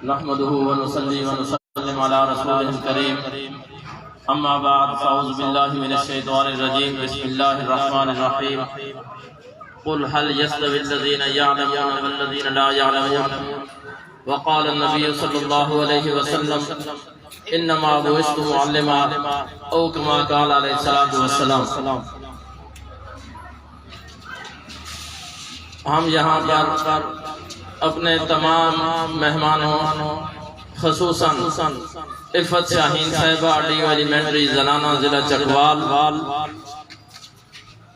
نحمده ونصلي ونسلم على رسوله الكريم اما بعد فاعوذ بالله من الشيطان الرجيم بسم الله الرحمن الرحيم قل هل يستوي الذين يعلمون والذين لا يعلمون وقال النبي صلى الله عليه وسلم انما بعثت معلما او كما قال عليه الصلاه والسلام۔ ہم یہاں پر اپنے تمام مہمانوں خصوصاً عفت شاہین صاحبہ ڈی ایلیمنٹری زنانہ ضلع چکوال،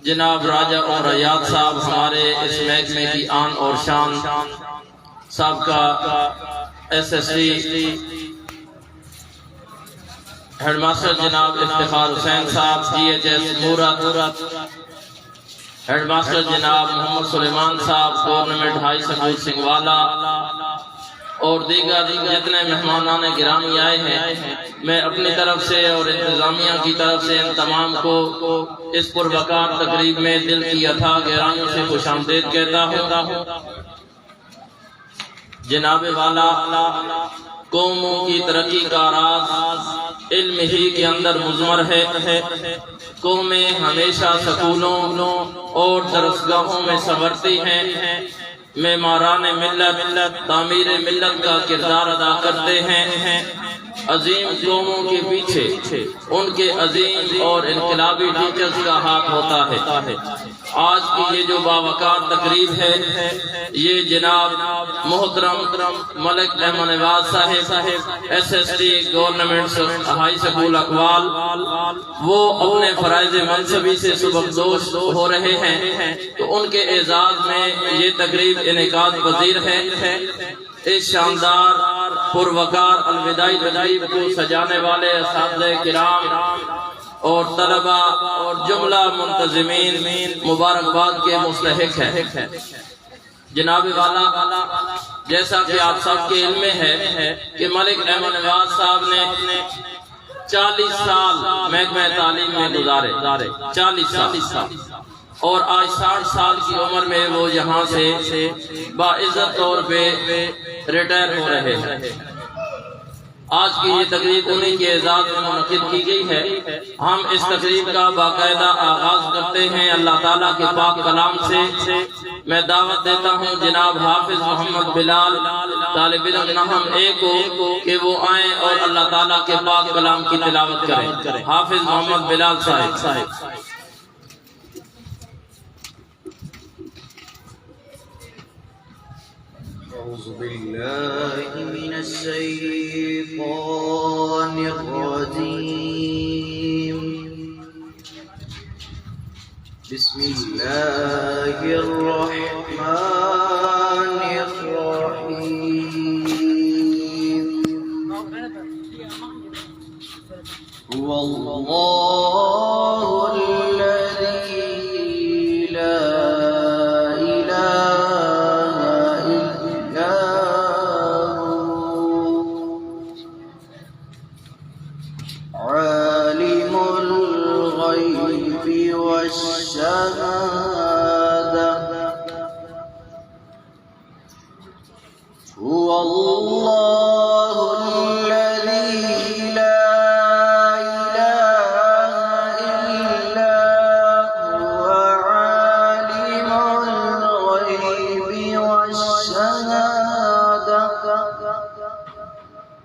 جناب راجہ اور ریاض صاحب ہمارے اس محکمے کی آن اور شان، سابقہ SSC ہیڈ ماسٹر جناب افتخار حسین صاحب GHS مورت، ہیڈ ماسٹر جناب محمد سلیمان صاحب گورنمنٹ ہائی سکول سنگوالا، اور دیگر جتنے مہمانان گرامی آئے ہیں، میں اپنی طرف سے اور انتظامیہ کی طرف سے ان تمام کو اس پروقار تقریب میں دل کی اتھاہ گہرائیوں سے خوش آمدید کہتا ہوں۔ جناب والا، قوموں کی ترقی کا راز علم ہی کے اندر مضمر ہے۔ قومیں ہمیشہ سکولوں اور درسگاہوں میں سنورتی ہیں، معماران ملت تعمیر ملت کا کردار ادا کرتے ہیں۔ عظیم قوموں کے پیچھے ان کے عظیم اور انقلابی ٹیچرز کا ہاتھ ہوتا ہے۔ آج کی یہ جو باوقار تقریب ہے، یہ جناب محترم ملک احمد نواز صاحب SST گورنمنٹ ہائی سکول اقوال، وہ اپنے فرائض منصبی سے سبکدوش ہو رہے ہیں، تو ان کے اعزاز میں یہ تقریب انعقاد پذیر ہے۔ اس شاندار پروقار الوداعی تقریب کو سجانے والے اساتذہ کرام اور طلبہ اور جملہ منتظمین مبارکباد کے مستحق ہیں۔ جناب والا، جیسا کہ آپ سب کے علم میں ہے کہ ملک احمد نواز صاحب نے 40 سال محکمہ تعلیم میں گزارے، 40 سال، اور آج 60 سال کی عمر میں وہ یہاں سے باعزت طور پہ ریٹائر ہو رہے ہیں۔ آج کی یہ تقریب انہی کے اعزاز میں منعقد کی گئی ہے۔ ہم اس تقریب کا باقاعدہ آغاز کرتے ہیں اللہ تعالیٰ کے پاک کلام سے۔ میں دعوت دیتا ہوں جناب حافظ محمد بلال طالب علم نحم A کو کہ وہ آئیں اور اللہ تعالیٰ کے پاک کلام کی تلاوت کریں۔ حافظ محمد بلال صاحب۔ أعوذ بالله من الشيطان الرجيم، بسم الله الرحمن الرحيم، هو الله الذي لا والشهادة، هو الله الذي لا إله إلا هو عالم الغيب والشهادة،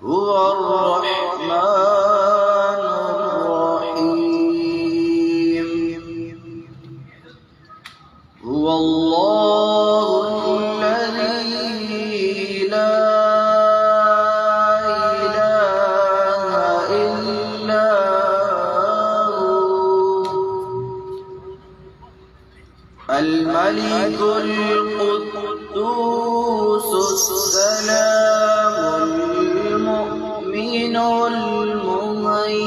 هو الرحمن الرحيم، هو الله الذي لا إله إلا هو الملك القدوس السلام المؤمن المهيمن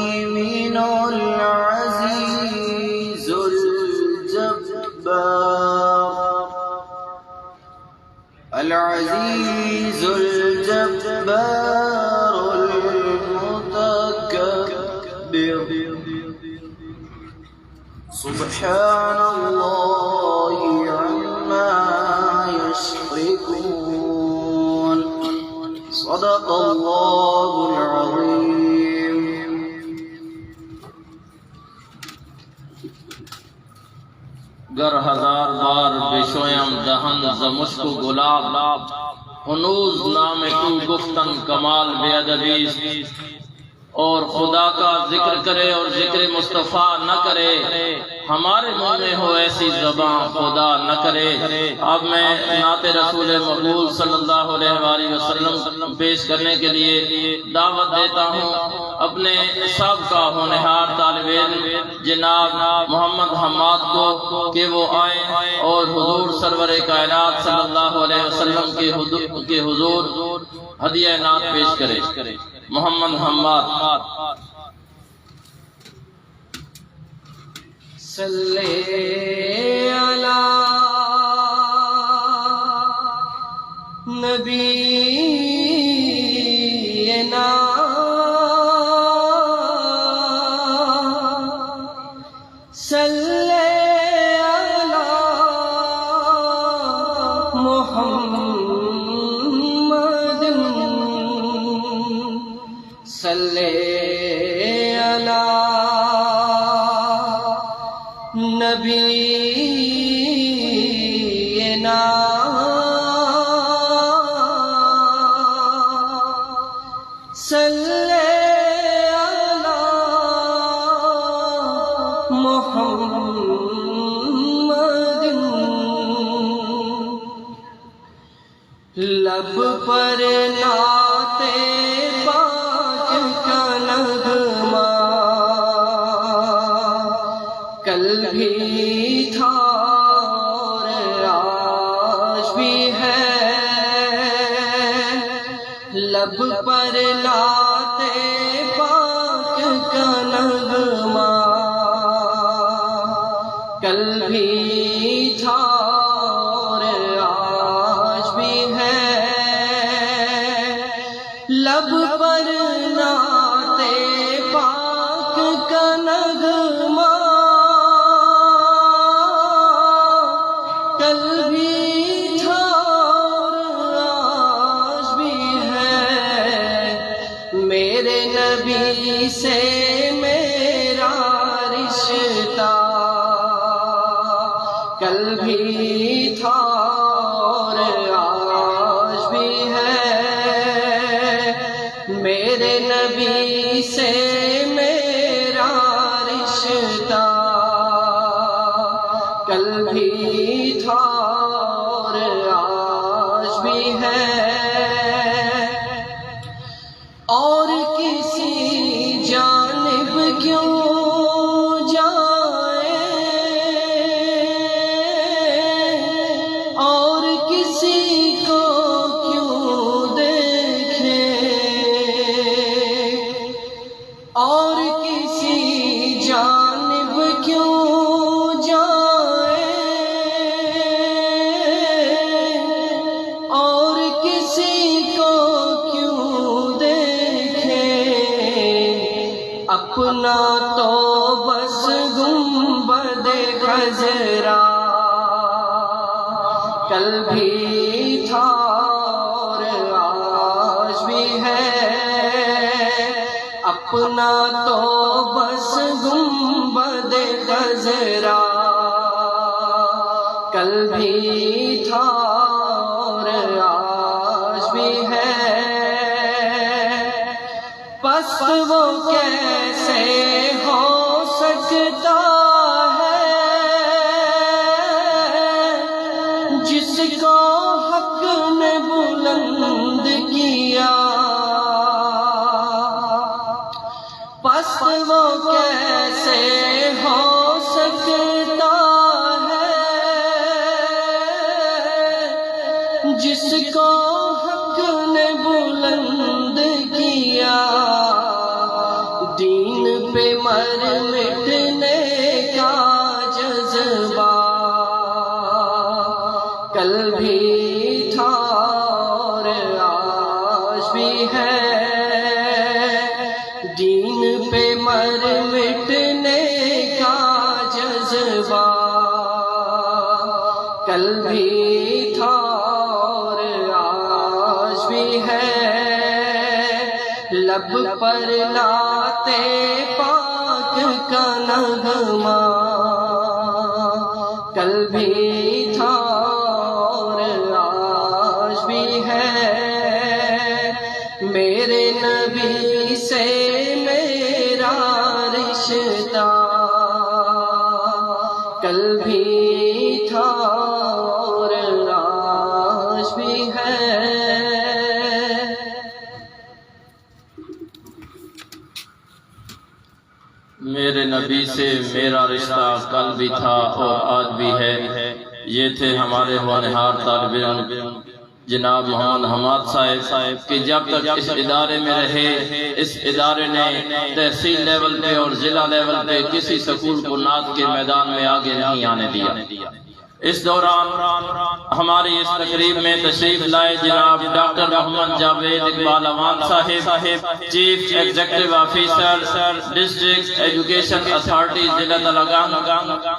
العزيز العزيز الجبار المتكبر، سبحان الله عما يشركون، صدق الله العظيم. گر ہزار بار بشویم دہن ز مشک و گلاب، ہنوز نام تو گفتن کمال بے ادبی، اور خدا کا ذکر کرے اور ذکر مصطفیٰ نہ کرے، ہمارے منہ میں ہو ایسی زبان خدا نہ کرے۔ اب میں نعت رسول مقبول صلی اللہ علیہ وآلہ وسلم پیش کرنے کے لیے دعوت دیتا ہوں اپنے سابقہ ہونہار طالب علم جناب محمد حماد کو کہ وہ آئیں اور حضور سرور کائنات صلی اللہ علیہ وسلم کے حضور ہدیہ نعت پیش کرے۔ محمد حماد۔ صلی علی نبینا صلی علی محمد صلی علی نبینا صلی علی محمد۔ لب پر نعت پاک کا نغمہ کل بھی تھا اور آج بھی ہے، لب پر نعت پاک کا نغمہ کل بھی تھا اور آج بھی ہے، لب پر نعت پاک کا نغمہ کل بھی تھا اور آج بھی ہے، میرے نبی سے میرا رشتہ کل بھی تھا اور آج بھی ہے، میرے نبی سے میرا رشتہ کل بھی تھا اور آج بھی ہے، اور کسی جانب کیوں جائے اور کسی کو کیوں دیکھے، اور کسی جانب کیوں جائے اور کسی کو کیوں دیکھے، اپنا تو بس گنبد خضرا کل بھی تھا اور آج بھی ہے، اپنا تو بس گنبد خضرا کل بھی تھا اور آج بھی ہے، پس وہ کیسے ہو سکتا ہے جس کو حق نے بلند کیا، پس وہ کیسے ہو سکتا ہے جس کو حق نے بلند کیا، دین پہ مر مٹنے کا جذبہ کل بھی تھا اور آج بھی ہے، دین پہ مر مٹنے کا جذبہ کل بھی تھا اور آج بھی ہے، لب پر لاتے پاک کا نغمہ کل بھی تھا اور آج بھی ہے، میرے نبی سے میرا رشتہ کل بھی تھا اور آج بھی ہے۔ میرے نبی سے میرا رشتہ کل بھی تھا اور آج بھی ہے، یہ تھے ہمارے ہونہار طالب علم جناب محمد حماد صاحب کہ جب تک اس ادارے میں رہے، اس ادارے نے تحصیل لیول پہ اور ضلع لیول پہ کسی سکول کو نعت کے میدان میں آگے نہیں آنے دیا۔ اس دوران ہماری اس تقریب میں تشریف لائے جناب ڈاکٹر محمد جاوید اقبال اوان صاحب، chief executive officer district education authority ضلع تلنگانہ،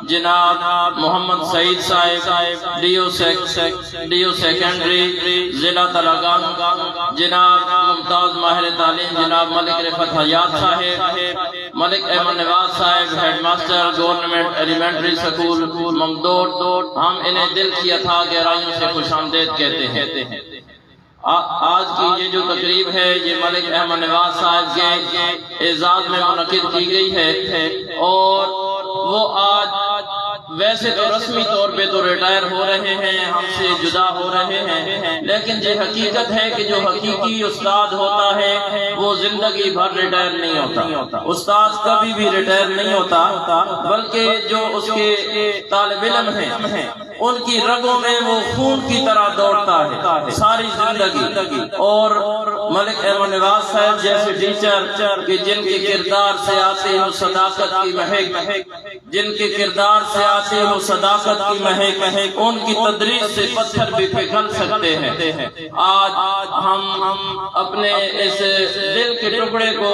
جناب محمد سعید صاحب ڈی او سیکنڈری ضلع تلنگانہ، جناب ممتاز ماہر تعلیم جناب ملک رفعت حیات صاحب، ملک احمد نواز صاحب head master government elementary school Mamdot, ہم انہیں دل کی اتھاہ گہرائیوں سے خوش آمدید کہتے ہیں۔ آج کی یہ جو تقریب ہے یہ ملک احمد نواز صاحب کے اعزاز میں منعقد کی گئی ہے، اور وہ آج ویسے تو رسمی طور پہ تو ریٹائر ہو رہے ہیں، ہم سے جدا ہو رہے ہیں، لیکن یہ حقیقت ہے کہ جو حقیقی استاد ہوتا ہے وہ زندگی بھر ریٹائر نہیں ہوتا۔ استاد کبھی بھی ریٹائر نہیں ہوتا، بلکہ جو اس کے طالب علم ہیں ان کی رگوں میں وہ خون کی طرح دوڑتا ہے ساری زندگی۔ اور ملک احمد نواز صاحب جیسے ٹیچر کہ جن کے کردار سے آتے ہو صداقت کی مہک، جن کے کردار سے آتے ہو صداقت کی مہک، ان کی تدریس سے پتھر بھی پگھل سکتے ہیں۔ آج ہم اپنے اس دل کے ٹکڑے کو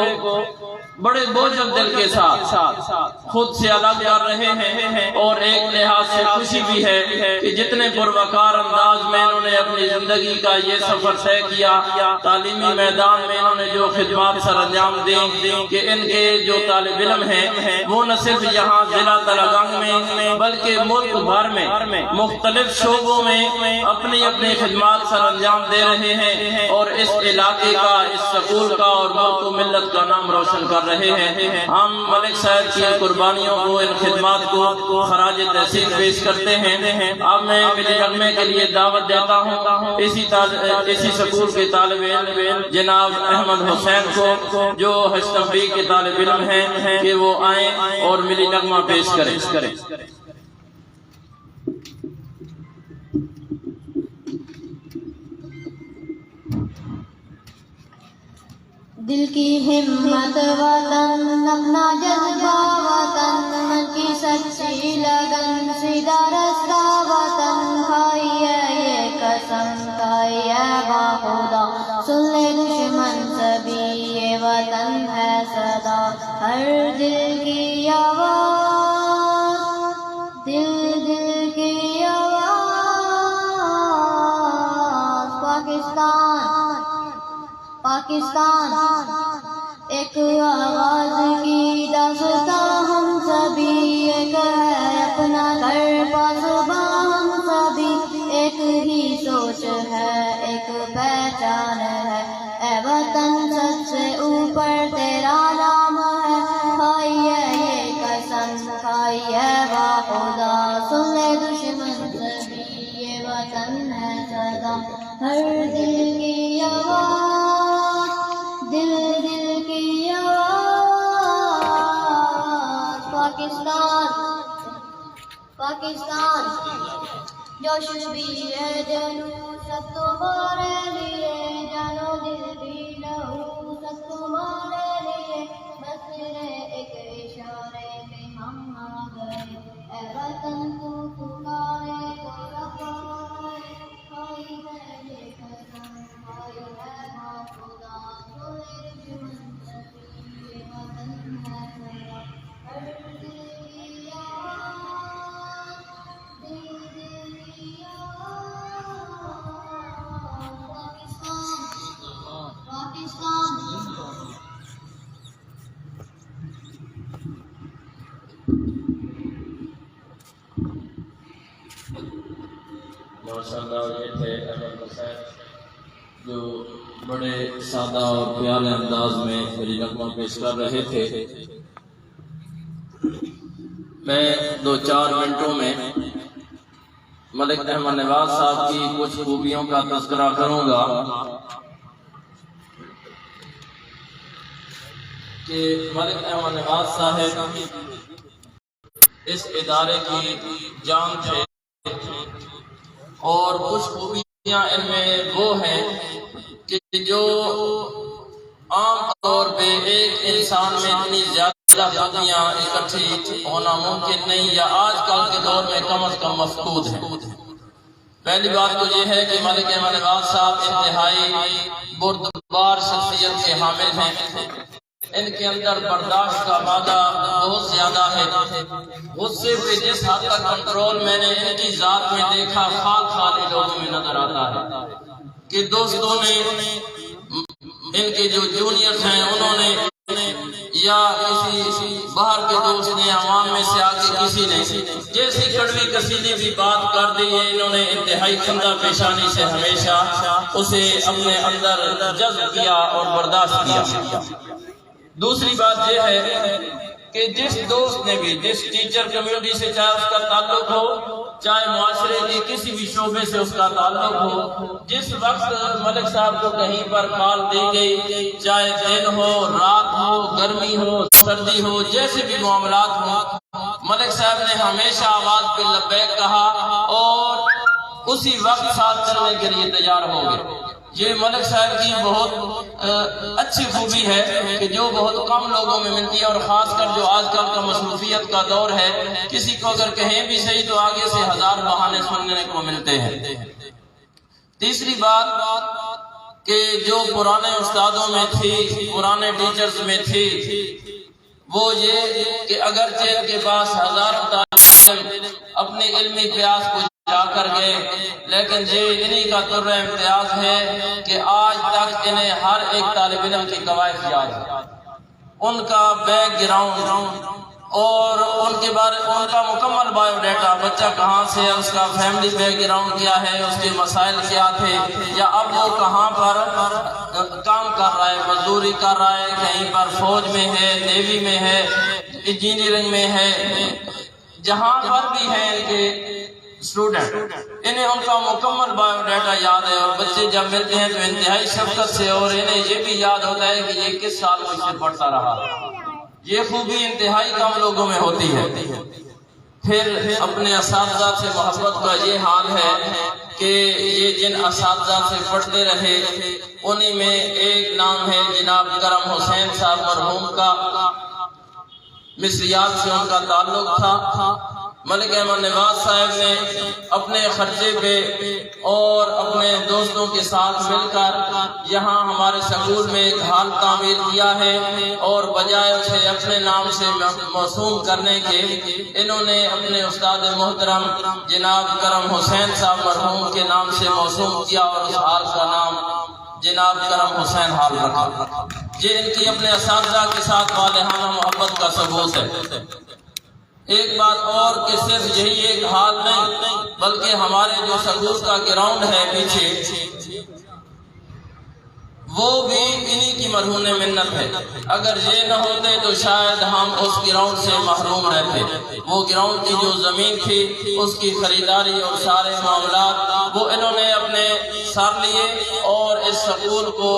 بڑے بوجھل دل کے ساتھ خود سے الگ کر رہے ہیں، اور ایک لحاظ سے خوشی بھی ہے کہ جتنے پروقار انداز میں انہوں نے اپنی زندگی کا یہ سفر طے کیا، تعلیمی میدان میں انہوں نے جو خدمات سر انجام دیں کہ ان کے جو طالب علم ہیں وہ نہ صرف یہاں ضلع تلنگانہ میں بلکہ ملک بھر میں مختلف شعبوں میں اپنی اپنی خدمات سر انجام دے رہے ہیں، اور اس علاقے کا، اس سکول کا اور ملک و ملت کا نام روشن کر رہے ہیں۔ ہم ملک صاحب کی قربانیوں کو، ان خدمات کو خراج تحسین پیش کرتے ہیں۔ اب میں ملی نغمے کے لیے دعوت دیتا ہوں اسی سکول کے طالب علم جناب احمد حسین کو جو ہشتم کے طالب علم ہیں کہ وہ آئیں اور ملی نغمہ پیش کریں۔ دل کی ہمت وطن، اپنا جذبہ وطن، من کی سچی لگن، سیدھا رستہ وطن، کھائیے یہ قسم، کھائیے باخدا، سن لے دشمن سبھی، یہ وطن ہے صدا، ہر دل کی آواز، دل کی آواز، پاکستان ایک آواز کی داستان، ہم سبھی ایک ہے اپنا گھر پاسباں، ہم سبھی ایک ہی سوچ ہے، ایک پہچان ہے، اے وطن سب سے اوپر تیرا نام ہے، کھائیے یہ قسم، کھائیے باخدا، سن لے دشمن سبھی، یہ وطن ہے صدا، ہر دل کی آواز، دل کی آواز، پاکستان جوش بھی ہے جنو سب تمہارے لیے، جانو دل بھی لہو سب تمہارے لیے، بس ایک اشارے پہ ہم آ گئے، اے وطن تو پکارے تو رفائے، کھائی ہے یہ قسم، کھائی ہے باخدا، سوئے دشمن سبھی، یہ وطن ہے صدا، ہر دل کی آواز، دل کی آواز، پاکستان ماشاءاللہ یہ تھے احمد حسین جو بڑے سادہ اور پیارے انداز میں میری نغمہ پیش کر رہے تھے. میں 2-4 منٹوں میں ملک احمد نواز صاحب کی کچھ خوبیوں کا تذکرہ کروں گا کہ ملک احمد نواز صاحب اس ادارے کی جان تھے اور کچھ خوبیاں ان میں وہ ہیں کہ جو عام طور پہ ایک انسان میں اتنی زیادہ خوبیاں اکٹھی ہونا ممکن نہیں یا آج کل کے دور میں کم از کم مفقود ہیں. پہلی بات تو یہ ہے کہ ملک احمد نواز صاحب انتہائی بردبار شخصیت کے حامل ہیں. ان کے اندر برداشت کا مادہ بہت زیادہ ہے. غصے پہ جس حد تک کنٹرول میں نے ان کی ذات میں دیکھا خالی لوگوں میں نظر آتا ہے کہ دوستوں نے ان کے جو جونیئرز ہیں انہوں نے یا کسی باہر کے دوست نے عوام میں سے آگے کسی نے جیسی کڑوی کسیدی بھی بات کر دی ہے انہوں نے انتہائی خندہ پیشانی سے ہمیشہ اسے اپنے اندر جذب کیا اور برداشت کیا. دوسری بات یہ ہے کہ جس دوست نے بھی جس ٹیچر کمیونٹی سے چاہے اس کا تعلق ہو چاہے معاشرے کی کسی بھی شعبے سے اس کا تعلق ہو جس وقت ملک صاحب کو کہیں پر کال دی گئی چاہے دن ہو رات ہو گرمی ہو سردی ہو جیسے بھی معاملات ہوں ملک صاحب نے ہمیشہ آواز پہ لبیک کہا اور اسی وقت ساتھ چلنے کے لیے تیار ہو گئے. یہ ملک صاحب کی بہت اچھی خوبی ہے کہ جو بہت کم لوگوں میں ملتی ہے اور خاص کر جو آج کل کا مصروفیت کا دور ہے کسی کو اگر کہیں بھی صحیح تو آگے سے 1000 بہانے سننے کو ملتے ہیں. تیسری بات کہ جو پرانے استادوں میں تھی پرانے ٹیچرز میں تھی وہ یہ کہ اگرچہ ان کے پاس ہزاروں طالب اپنی علمی پیاس کو جا کر گئے لیکن یہ انہی کا طرح امتیاز ہے کہ آج تک انہیں ہر ایک طالب علم کی قواعد یاد ہے. ان کا بیک گراؤنڈ اور ان کے بارے ان کا مکمل بایو ڈیٹا بچہ کہاں سے ہے اس کا فیملی بیک گراؤنڈ کیا ہے اس کے مسائل کیا تھے یا اب وہ کہاں پر کام کر رہا ہے مزدوری کر رہا ہے کہیں پر فوج میں ہے نیوی میں ہے انجینئرنگ میں ہے جہاں پر بھی ہے کہ اسٹوڈنٹ انہیں ان کا مکمل بایو ڈیٹا یاد ہے اور بچے جب ملتے ہیں تو انتہائی شفقت سے اور انہیں یہ بھی یاد ہوتا ہے کہ یہ کس سال مجھ سے پڑھتا رہا. یہ خوبی انتہائی کم لوگوں میں ہوتی ہے. پھر اپنے اساتذہ سے محبت کا یہ حال ہے کہ یہ جن اساتذہ سے پڑھتے رہے انہی میں ایک نام ہے جناب کرم حسین صاحب مرحوم کا مصریات سے ان کا تعلق تھا. ملک احمد نواز صاحب نے اپنے خرچے پہ اور اپنے دوستوں کے ساتھ مل کر یہاں ہمارے سکول میں ایک ہال تعمیر کیا ہے اور بجائے اسے اپنے نام سے موسوم کرنے کے انہوں نے اپنے استاد محترم جناب کرم حسین صاحب مرحوم کے نام سے موسوم کیا اور اس ہال کا نام جناب کرم حسین ہال رکھا. یہ ان کی اپنے اساتذہ کے ساتھ والہانہ محبت کا ثبوت ہے. ایک بات اور کہ صرف یہی ایک حال نہیں بلکہ ہمارے جو سکول کا گراؤنڈ ہے پیچھے وہ بھی انہی کی مرہون منت ہے. اگر یہ نہ ہوتے تو شاید ہم اس گراؤنڈ سے محروم رہتے. وہ گراؤنڈ کی جو زمین تھی اس کی خریداری اور سارے معاملات وہ انہوں نے اپنے ساتھ لیے اور اس سکول کو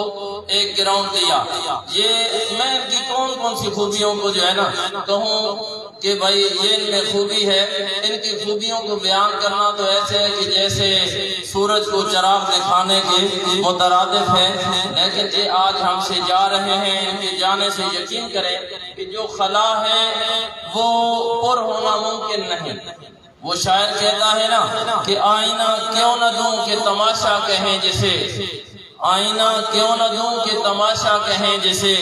ایک گراؤنڈ دیا. یہ میں ان کی کون کون سی خوبیوں کو جو ہے نا کہوں کہ بھائی یہ ان میں خوبی ہے. ان کی خوبیوں کو بیان کرنا تو ایسے ہے کہ جیسے سورج کو چراغ دکھانے کے مترادف ہے لیکن یہ آج ہم سے جا رہے ہیں. ان کے جانے سے یقین کریں کہ جو خلا ہے وہ پر ہونا ممکن نہیں. وہ شاعر کہتا ہے نا کہ آئینہ کیوں نہ دوں کہ تماشا کہیں جسے آئینہ کیوں نہ دوں کہ تماشا کہیں جسے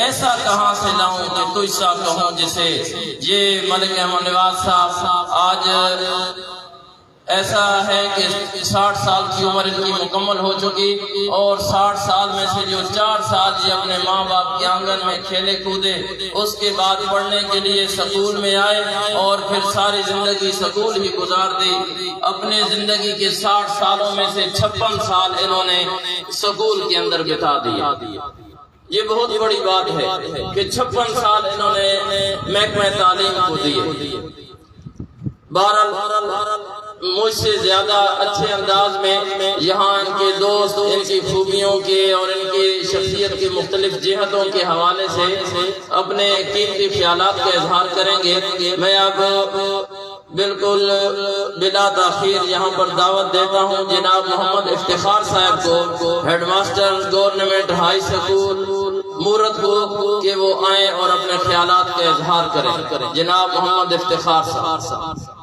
ایسا کہاں سے لاؤں کہ تجھ سا کہوں جسے. یہ ملک احمد نواز صاحب آج ایسا ہے کہ 60 سال کی عمر ان کی مکمل ہو چکی، اور 60 سال میں سے جو 4 سال یہ اپنے ماں باپ کے آنگن میں کھیلے کودے، اس کے بعد پڑھنے کے لیے سکول میں آئے اور پھر ساری زندگی سکول ہی گزار دی۔ اپنے زندگی کے 60 سالوں میں سے 56 سال انہوں نے سکول کے اندر بتا دیا۔ یہ بہت بڑی بات ہے کہ 56 سال انہوں نے محکمہ تعلیم کو دیے۔ بہرحال مجھ سے زیادہ اچھے انداز میں یہاں ان کے دوست ان کی خوبیوں کے اور ان کی شخصیت کی مختلف جہتوں کے حوالے سے اپنے قیمتی خیالات کا اظہار کریں گے۔ میں اب بالکل بلا تاخیر یہاں پر دعوت دیتا ہوں جناب محمد افتخار صاحب کو، head master government high school مورت کو، کہ وہ آئیں اور اپنے خیالات کا اظہار کریں۔ جناب محمد افتخار صاحب۔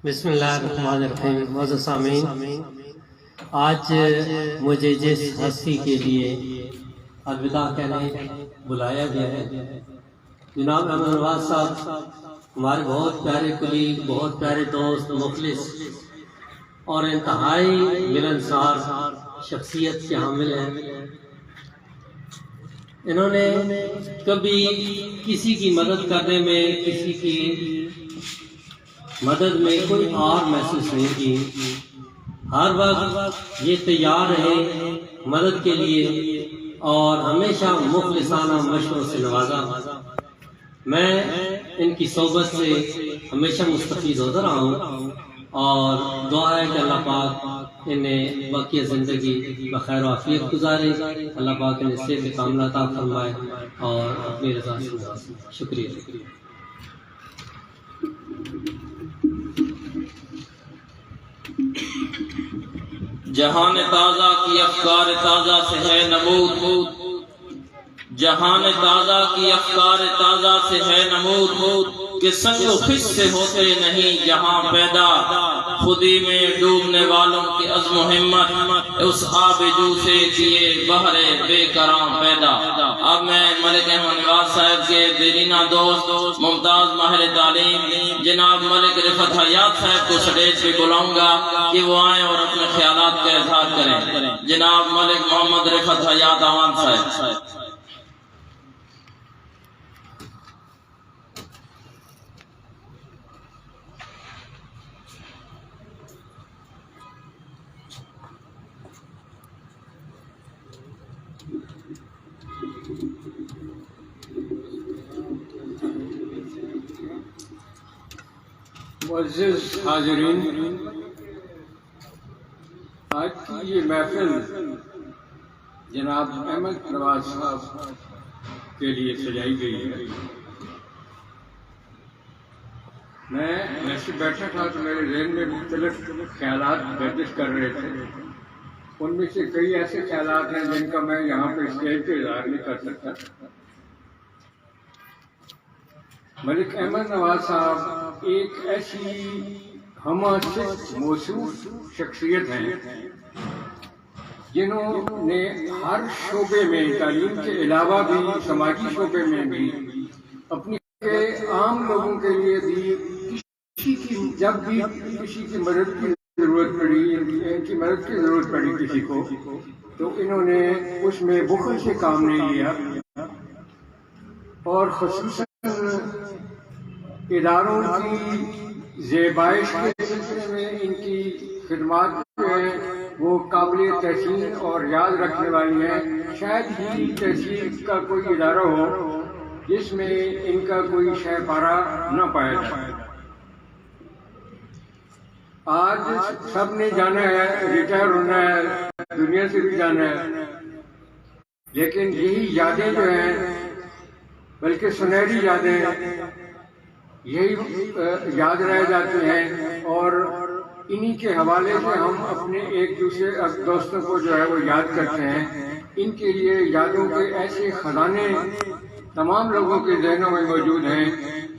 بسم اللہ الرحمن الرحیم۔ معزز سامعین، آج مجھے جس ہستی کے لیے الوداع کہنے بلایا گیا ہے، جناب احمد نواز صاحب ہمارے بہت پیارے کلیگ، بہت پیارے دوست، مخلص اور انتہائی ملنسار شخصیت کے حامل ہیں۔ انہوں نے کبھی کسی کی مدد کرنے میں، کسی کی مدد میں کوئی اور محسوس نہیں کی، ہر وقت یہ تیار رہے مدد کے لیے اور ہمیشہ مخلصانہ مشوروں سے نوازا۔ میں ان کی صحبت سے ہمیشہ مستفید ہوتا رہا ہوں اور دعا ہے کہ اللہ پاک انہیں باقی زندگی بخیر و عافیت گزارے، اللہ پاک انہیں صحت کاملہ عطا فرمائے اور اپنی رضا سے نوازے۔ شکریہ۔ جہان تازہ کی افکار تازہ سے ہے نمود، جہان تازہ کی افکار تازہ سے ہے نمود، کہ سنگ و خس سے ہوتے نہیں جہاں پیدا، خودی میں ڈوبنے والوں کی عزم و ہمت، اس آب جو سے کیے بحر بے کرام پیدا۔ اب میں ملک احمد نواز صاحب کے دیرینہ دوست، ممتاز ماہر تعلیم جناب ملک رفعت حیات صاحب کو سٹیج پہ بلاؤں گا کہ وہ آئیں اور اپنے خیالات کا اظہار کریں۔ جناب ملک محمد رفعت حیات عوام صاحب۔ معزز حاضرین، آج کی یہ محفل جناب احمد نواز صاحب کے لیے سجائی گئی ہے۔ میں ایسے بیٹھا تھا تو میرے ذہن میں مختلف خیالات گردش کر رہے تھے، ان میں سے کئی ایسے خیالات ہیں جن کا میں یہاں پہ اسٹیج پہ اظہار نہیں کر سکتا۔ ملک احمد نواز صاحب ایک ایسی ہمہ موصوف شخصیت ہیں جنہوں نے ہر شعبے میں، تعلیم کے علاوہ بھی سماجی شعبے میں بھی، اپنی عام لوگوں کے لیے بھی جب بھی کسی کی مدد کی ضرورت پڑی، ان کی مدد کی ضرورت پڑی کسی کو، تو انہوں نے اس میں بخل سے کام نہیں لیا، اور خصوصاً اداروں کی زیبائش کے سلسلے میں ان کی خدمات جو ہیں وہ قابل تحسین اور یاد رکھنے والی ہیں۔ شاید ہی تحصیل کا کوئی ادارہ ہو جس میں ان کا کوئی شہ پارہ نہ پایا جائے۔ آج سب نے جانا ہے، ریٹائر ہونا ہے، دنیا سے بھی جانا ہے، لیکن یہی یادیں جو ہیں، بلکہ سنہری یادیں، یہی یاد رہ جاتی ہیں، اور انہی کے حوالے سے ہم اپنے ایک دوسرے دوستوں کو جو ہے وہ یاد کرتے ہیں۔ ان کے لیے یادوں کے ایسے خزانے تمام لوگوں کے ذہنوں میں موجود ہیں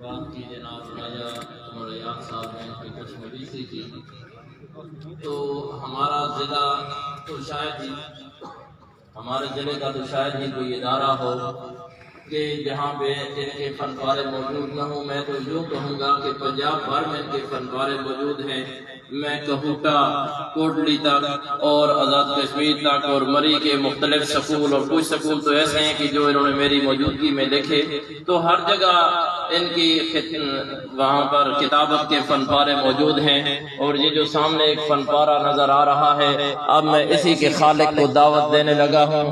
بات کی جناب راجہ مریاد صاحب نے کوئی کچھ نویسی کی، تو ہمارا ضلع تو شاید ہی ہمارے ضلع کا تو شاید ہی کوئی ادارہ ہو کہ جہاں پہ ان کے فن پارے موجود نہ ہوں۔ میں تو یوں کہوں گا کہ پنجاب بھر میں ان کے فن پارے موجود ہیں۔ میں کہوٹا، کوٹلی تک اور آزاد کشمیر تک اور مری کے مختلف سکول، اور کچھ سکول تو ایسے ہیں کہ جو انہوں نے میری موجودگی میں لکھے، تو ہر جگہ ان کی وہاں پر کتابت کے فن پارے موجود ہیں۔ اور یہ جو سامنے ایک فن پارہ نظر آ رہا ہے، اب میں اسی کے خالق کو دعوت دینے لگا ہوں،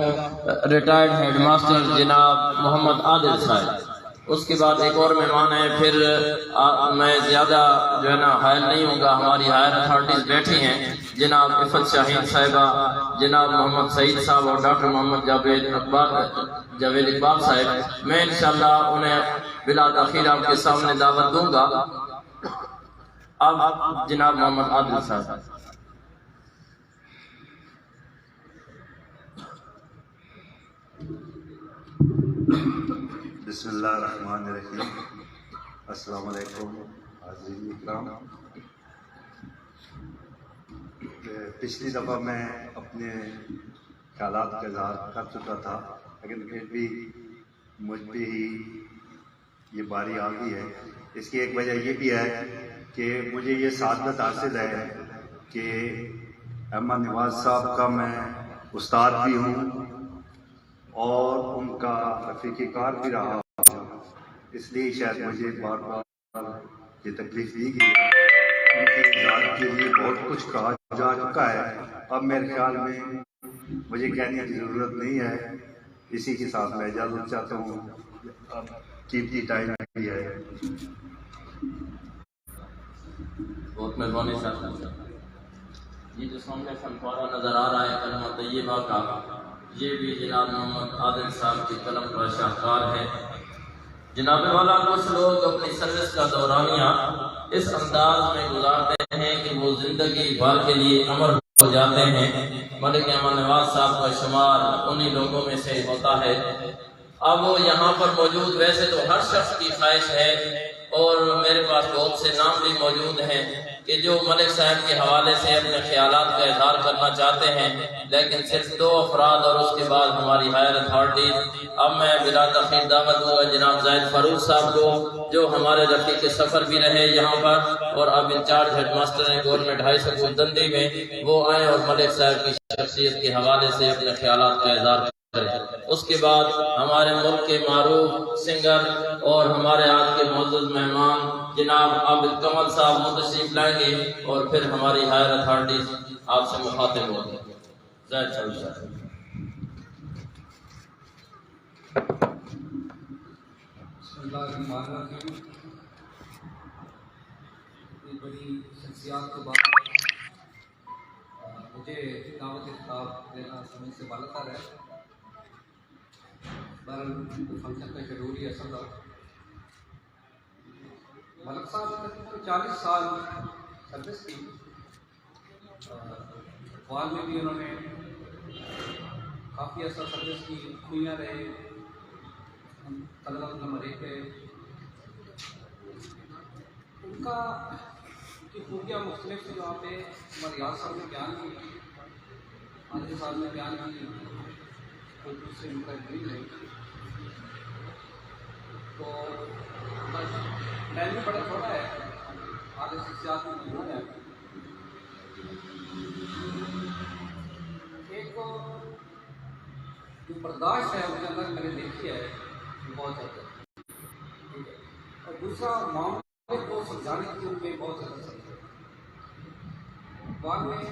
ریٹائرڈ ہیڈ ماسٹر جناب محمد عادل صاحب۔ اس کے بعد ایک اور مہمان ہے، پھر میں زیادہ جو ہے نا حائل نہیں ہوں گا، ہماری ہائر اتھارٹیز بیٹھی ہیں، جناب عفت شاہین صاحبہ، جناب محمد سعید صاحب اور ڈاکٹر محمد جاوید اقبال صاحب۔ میں انشاءاللہ انہیں بلا تاخیر آپ کے سامنے دعوت دوں گا۔ اب جناب محمد عادل صاحب۔ بسم اللہ الرحمن الرحیم۔ السلام علیکم حاضرین اکرام۔ پچھلی دفعہ میں اپنے خیالات کا اظہار کر چکا تھا، لیکن پھر بھی مجھ پہ ہی یہ باری آ گئی ہے۔ اس کی ایک وجہ یہ بھی ہے کہ مجھے یہ سعادت حاصل ہے کہ احمد نواز صاحب کا میں استاد بھی ہوں اور ان کا رفیق کار بھی رہا ہوں، اس لیے شاید مجھے بار بار یہ تکلیف دی گئی ہے۔ ان کی ذات کے لیے بہت کچھ کہا جا چکا ہے، اب میرے خیال میں مجھے کہنے کی ضرورت نہیں ہے۔ اسی کے ساتھ میں اجازت چاہتا ہوں، اب قیمتی ٹائم بھی ہے۔ بہت مہربانی صاحب۔ یہ جو سامنے فن پارہ نظر آ رہا ہے کلمہ طیبہ کا، یہ بھی جناب محمد عادل صاحب کی قلم کا شاہکار ہے۔ جناب والا کچھ لوگ اپنی سروس کا دورانیہ اس انداز میں گزارتے ہیں کہ وہ زندگی بھر کے لیے امر ہو جاتے ہیں۔ ملک احمد نواز صاحب کا شمار انہی لوگوں میں سے ہوتا ہے۔ اب وہ یہاں پر موجود، ویسے تو ہر شخص کی خواہش ہے اور میرے پاس بہت سے نام بھی موجود ہیں کہ جو ملک صاحب کے حوالے سے اپنے خیالات کا اظہار کرنا چاہتے ہیں، لیکن صرف 2 افراد اور اس کے بعد ہماری ہائر اتھارٹی۔ اب میں بلا تاخیر دعوت دوں گا جناب زاہد فاروق صاحب کو، جو ہمارے رفیق سفر بھی رہے یہاں پر اور اب انچارج ہیڈ ماسٹر ہیں گورنمنٹ ہائی سکول دندی میں، وہ آئیں اور ملک صاحب کی شخصیت کے حوالے سے اپنے خیالات کا اظہار کریں۔ اس کے بعد ہمارے ملک کے معروف سنگر اور ہمارے آج کے معزز مہمان جناب عابد کمل صاحب تشریف لائیں گے اور پھر ہماری ہائر اتھارٹی آپ سے مخاطب ہوگی۔ زاہد فاروق صاحب۔ بسم اللہ الرحمن الرحیم۔ اتنی بڑی شخصیات کے بعد مجھے دعوت خطاب دینا سمجھ سے بالاتر ہے۔ فنکشن کا شیڈول ہی ایسا تھا۔ ملک صاحب نے تقریباً 40 سال سروس کی، فوج میں بھی انہوں نے کافی عرصہ سروس کی، خویاں رہے، قدرت نمبر 1 ہے۔ ان کا کی خوبیاں مختلف تھیں، جو آپ پہ ریاض صاحب نے بیان کی، عادل صاحب نے بیان کی، کوئی دوسرے ان کا دلیل نہیں۔ تو ٹائم بھی بڑا تھوڑا ہے، آگے شخصیات میں موجود ہے۔ ایک جو برداشت ہے اس کے اندر میں نے دیکھی ہے بہت زیادہ، ٹھیک ہے، اور دوسرا معاملے کو سمجھانے کی ان میں بہت زیادہ سمجھ ہے۔ بعد میں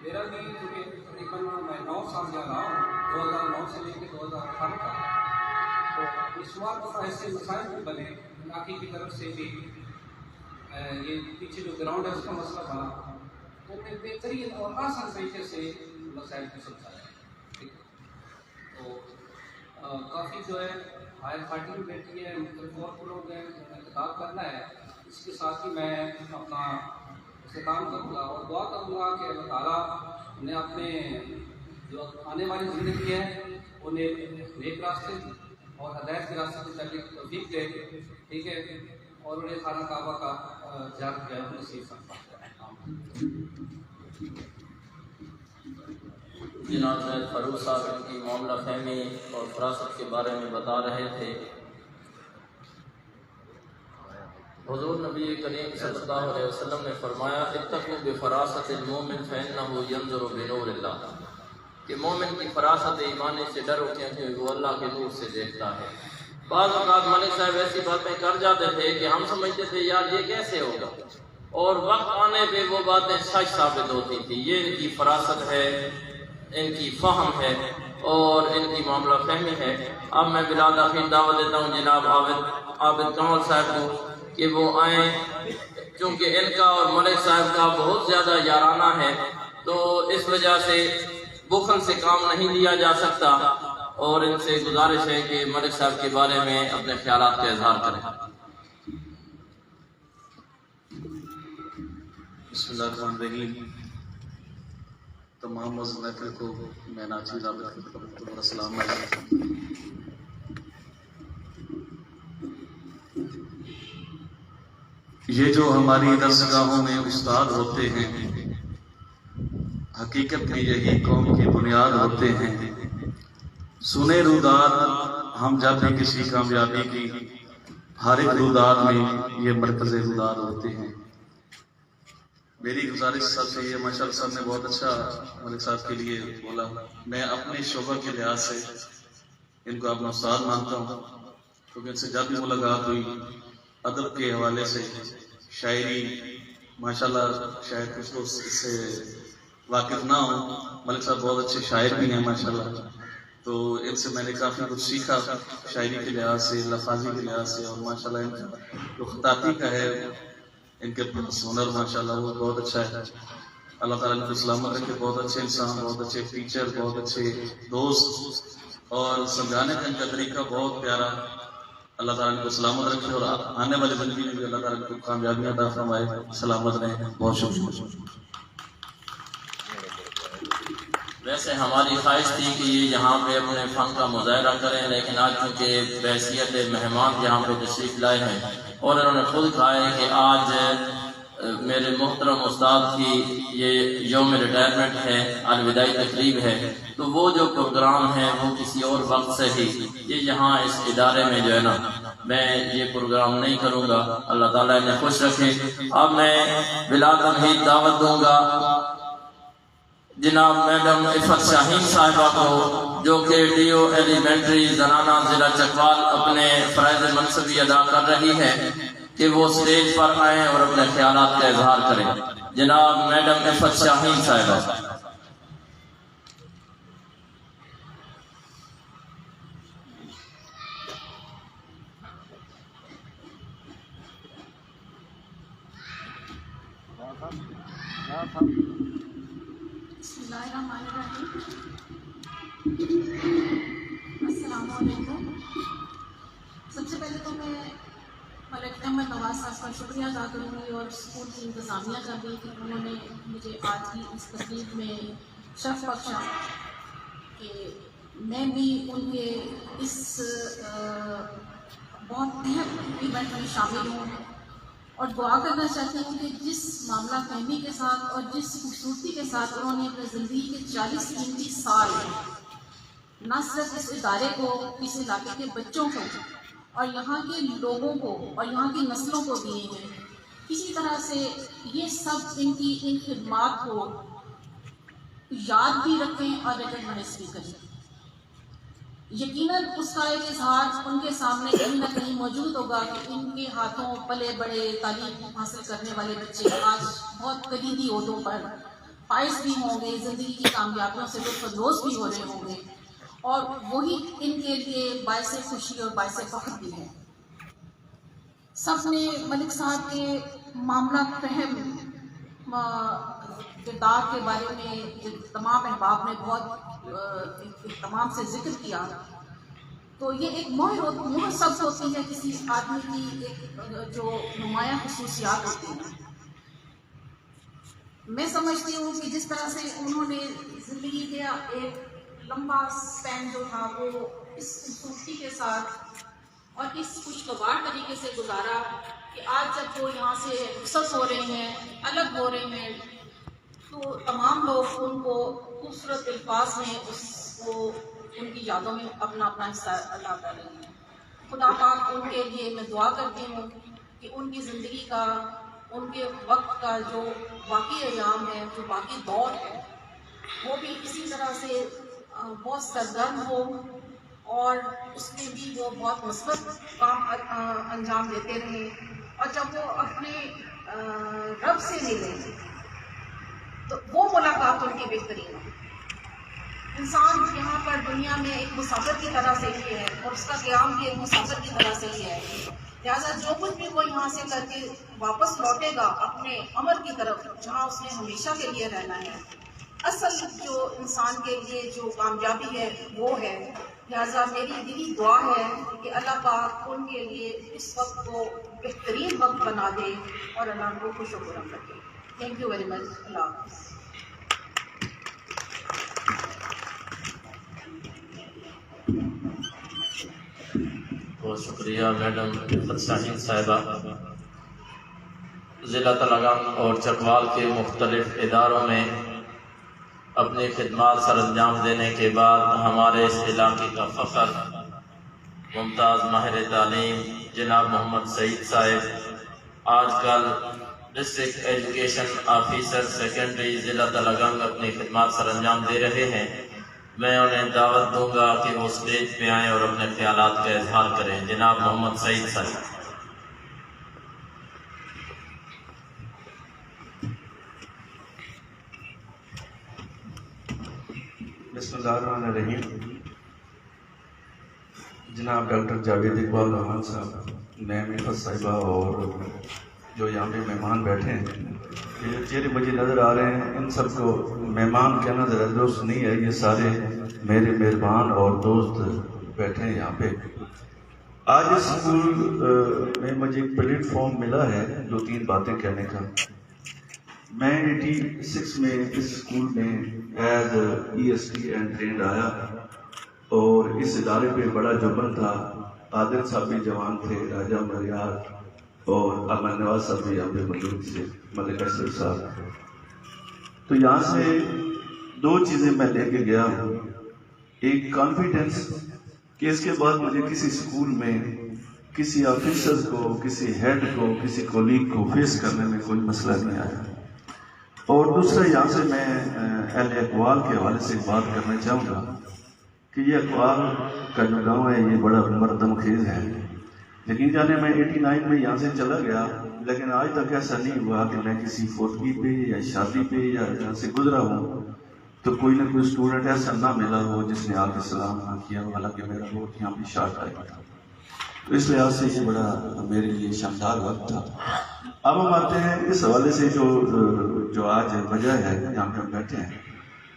میرا بھی چونکہ تقریباً میں 9 سال یہاں رہا ہوں، 2009 سے لے کے 2018 تک، تو اس بار ایسے مسائل بھی بنے، علاقے کی طرف سے بھی یہ پیچھے جو گراؤنڈ ہے اس کا مسئلہ بنا، تو میں بہترین اور آسان طریقے سے مسائل کو سمجھایا، ٹھیک ہے۔ تو کافی جو ہے ہائر اتھارٹی بھی بیٹھی ہے، مختلف اور لوگ ہیں، خطاب کرنا ہے، اس کے ساتھ ہی میں اپنا اختتام کروں گا اور دعا کروں گا کہ اللہ تعالیٰ انہیں اپنے جو آنے والی زندگی ہے انہیں نیک راستے اور ہدایت کے راستے سے چلنے کی توفیق دے، ٹھیک ہے، اور انہیں خانہ کعبہ کا زیارت کیا نصیب فرمائے۔ جناب زید فاروق صاحب ان کی معاملہ فہمی اور فراست کے بارے میں بتا رہے تھے۔ حضور نبی کریم صلی اللہ علیہ وسلم نے فرمایا اتقوا بفراست المومن فإنه ينظر بنور اللہ، کہ مومن کی فراست ایمانی سے ڈرو کیونکہ وہ اللہ کے نور سے دیکھتا ہے۔ بعض اوقات ملک صاحب ایسی باتیں کر جاتے تھے کہ ہم سمجھتے تھے یار یہ کیسے ہوگا، اور وقت آنے پہ وہ باتیں سچ ثابت ہوتی تھی۔ یہ ان کی فراست ہے، ان کی فہم ہے اور ان کی معاملہ فہمی ہے۔ اب میں بلا تاخیر دعوت دیتا ہوں جناب عابد کمال صاحب کو کہ وہ آئیں، چونکہ ان کا اور ملک صاحب کا بہت زیادہ یارانہ ہے، تو اس وجہ سے بخل سے کام نہیں لیا جا سکتا، اور ان سے گزارش ہے کہ ملک صاحب کے بارے میں اپنے خیالات کا اظہار کریں۔ بسم اللہ الرحمن الرحیم۔ تمام معزز محفل کو میں ناچیز عابد کی طرف سے السلام علیکم۔ یہ جو ہماری درسگاہوں میں استاد ہوتے ہیں، حقیقت میں یہی قوم کی بنیاد ہوتے ہیں۔ سنے روداد ہم جب بھی کسی کامیابی کی ہر ایک روداد میں یہ مرکز روداد ہوتے ہیں۔ میری گزارش سب سے یہ، ماشاء اللہ صاحب نے بہت اچھا ملک صاحب کے لیے بولا۔ میں اپنے شعبہ کے لحاظ سے ان کو اپنا استاد مانتا ہوں، کیونکہ ان سے جب بھی ملاقات ہوئی ادب کے حوالے سے، شاعری، ماشاءاللہ شاید کچھ لوگ اس سے واقف نہ ہوں، ملک صاحب بہت اچھے شاعر بھی ہیں ماشاءاللہ، تو ان سے میں نے کافی کچھ سیکھا شاعری کے لحاظ سے، لفاظی کے لحاظ سے، اور ماشاءاللہ ان کا جو خطاطی کا ہے، ان کے پاس ہنر ماشاءاللہ وہ بہت اچھا ہے۔ اللہ تعالیٰ ان کو سلامت رکھے، بہت اچھے انسان، بہت اچھے ٹیچر، بہت اچھے دوست، اور سمجھانے کا ان کا طریقہ بہت پیارا۔ اللہ تعالیٰ ان کو سلامت رکھے، اور آنے والی زندگی میں بھی اللہ تعالیٰ ان کو کامیابیاں عطا فرمائے، سلامت رہیں۔ بہت شکریہ۔ ویسے ہماری خواہش تھی کہ یہ یہاں پہ اپنے فن کا مظاہرہ کریں، لیکن آج چونکہ بحیثیت مہمان یہاں پہ تشریف لائے ہیں اور انہوں نے خود کہا ہے کہ آج میرے محترم استاد کی یہ یوم ریٹائرمنٹ ہے، الوداعی تقریب ہے، تو وہ جو پروگرام ہے وہ کسی اور وقت سے ہی یہ یہاں اس ادارے میں جو ہے نا میں یہ پروگرام نہیں کروں گا۔ اللہ تعالیٰ انہیں خوش رکھے۔ اب میں بلا تمہید دعوت دوں گا جناب میڈم عفت شاہین صاحبہ کو، جو کہ ڈی او ایلیمنٹری زنانہ ضلع چکوال اپنے فرائض منصبی ادا کر رہی ہے، کہ وہ سٹیج پر آئیں اور اپنے خیالات کا اظہار کریں۔ جناب میڈم عفت شاہین صاحبہ۔ بسم اللہ الرحمن الرحیم۔ السلام علیکم۔ سب سے پہلے تو میں ملک احمد نواز صاحب کا شکریہ ادا کروں گی، اور اسکول کی انتظامیہ کا بھی، کہ انہوں نے مجھے آج کی اس تقریب میں شرف بخشا کہ میں بھی ان کے اس بہت اہم ایونٹ میں شامل ہوں، اور دعا کرنا چاہتی ہوں کہ جس معاملہ فہمی کے ساتھ اور جس خوبصورتی کے ساتھ انہوں نے اپنے زندگی کے 40 قیمتی سال نہ صرف اس ادارے کو، اس علاقے کے بچوں کو اور یہاں کے لوگوں کو اور یہاں کی نسلوں کو دیے ہیں، کسی طرح سے یہ سب ان کی ان خدمات کو یاد بھی رکھیں اور ریکگنائز بھی کریں۔ یقیناً اس کا ایک اظہار ان کے سامنے کہیں نہ کہیں موجود ہوگا کہ ان کے ہاتھوں پلے بڑے تعلیم حاصل کرنے والے بچے آج بہت کلیدی عہدوں پر فائز بھی ہوں گے، زندگی کی کامیابیوں سے لطف اندوز بھی ہو رہے ہوں گے، اور وہی ان کے لیے باعث خوشی اور باعث فخر بھی ہے۔ سب نے ملک صاحب کے معاملہ فہم کردار کے بارے میں تمام احباب نے بہت اہتمام سے ذکر کیا، تو یہ ایک مہر سبز ہوتی ہے کسی آدمی کی، ایک جو نمایاں خصوصیات ہوتی ہیں۔ میں سمجھتی ہوں کہ جس طرح سے انہوں نے زندگی کا ایک لمبا سپین جو تھا وہ اس خوبصورتی کے ساتھ اور اس خوشگوار طریقے سے گزارا کہ آج جب وہ یہاں سے رخصت ہو رہے ہیں، الگ ہو رہے ہیں، تو تمام لوگ ان کو خوبصورت الفاظ میں اس کو ان کی یادوں میں اپنا اپنا حصہ ادا کر رہے ہیں۔ خدا پاک ان کے لیے میں دعا کرتی ہوں کہ ان کی زندگی کا، ان کے وقت کا جو باقی ایام ہے، جو باقی دور ہے، وہ بھی اسی طرح سے بہت سرگرم ہو اور اس میں بھی وہ بہت مثبت کام انجام دیتے رہیں، اور جب وہ اپنے رب سے ملیں تو وہ ملاقات ان کی بہترین ہو۔ انسان یہاں پر دنیا میں ایک مسافر کی طرح سے ہی ہے، اور اس کا قیام بھی ایک مسافر کی طرح سے ہی ہے، لہٰذا جو کچھ بھی وہ یہاں سے کر کے واپس لوٹے گا اپنے عمر کی طرف جہاں اس نے ہمیشہ کے لیے رہنا ہے، اصل جو انسان کے لیے جو کامیابی ہے وہ ہے۔ لہٰذا میری دلی دعا ہے کہ اللہ پاک ان کے لیے اس وقت کو بہترین وقت بنا دے اور اللہ ان کو خوش و خرم رکھے۔ Thank you very much. Allah حافظ۔ بہت شکریہ میڈم رفت شاہین صاحبہ۔ ضلع تلنگانہ اور چکوال کے مختلف اداروں میں اپنی خدمات سر انجام دینے کے بعد ہمارے اس علاقے کا فخر، ممتاز ماہر تعلیم جناب محمد سعید صاحب آج کل ڈسٹرکٹ ایجوکیشن آفیسر سیکنڈری ضلع تلنگانہ اپنی خدمات سر انجام دے رہے ہیں۔ میں انہیں دعوت دوں گا کہ وہ اسٹیج پہ آئیں اور اپنے خیالات کا اظہار کریں۔ جناب محمد سعید صاحب۔ بسم اللہ الرحمن الرحیم۔ جناب ڈاکٹر جاوید اقبال رحمان صاحب، میم رفت صاحبہ اور جو یہاں پہ مہمان بیٹھے ہیں، یہ چہرے مجھے نظر آ رہے ہیں، ان سب کو مہمان کہنا ذرا درست نہیں ہے، یہ سارے میرے مہربان اور دوست بیٹھے ہیں یہاں پہ۔ آج اس اسکول میں مجھے ایک پلیٹ فارم ملا ہے 2-3 باتیں کہنے کا۔ میں 86 میں اس اسکول میں ایز EST اینڈ ٹرینڈ آیا، اور اس ادارے پہ بڑا جبر تھا۔ عادل صاحب بھی جوان تھے، راجہ مریار اور امن نواز صاحب بھی یہاں پہ موجود تھے، ملک اشرف صاحب۔ تو یہاں سے 2 چیزیں میں لے کے گیا ہوں۔ ایک کانفیڈنس کہ اس کے بعد مجھے کسی اسکول میں کسی آفیسر کو، کسی ہیڈ کو، کسی کولیگ کو فیس کرنے میں کوئی مسئلہ نہیں آیا۔ اور دوسرا یہاں سے میں اہل اقوال کے حوالے سے بات کرنا چاہوں گا کہ یہ اقوال کا جو گاؤں ہے یہ بڑا مردم خیز ہے۔ لیکن جانے میں 89 میں یہاں سے چلا گیا، لیکن آج تک ایسا نہیں ہوا کہ میں کسی فوتگی پہ یا شادی پہ یا یہاں سے گزرا ہوں تو کوئی نہ کوئی اسٹوڈنٹ ایسا نہ ملا ہو جس نے آپ سلام نہ کیا ہو، حالانکہ میرا ووٹ یہاں پہ شارٹ آیا تھا۔ تو اس لحاظ سے یہ بڑا میرے لیے شاندار وقت تھا۔ اب ہم آتے ہیں اس حوالے سے جو آج وجہ ہے یہاں پہ ہم بیٹھے ہیں،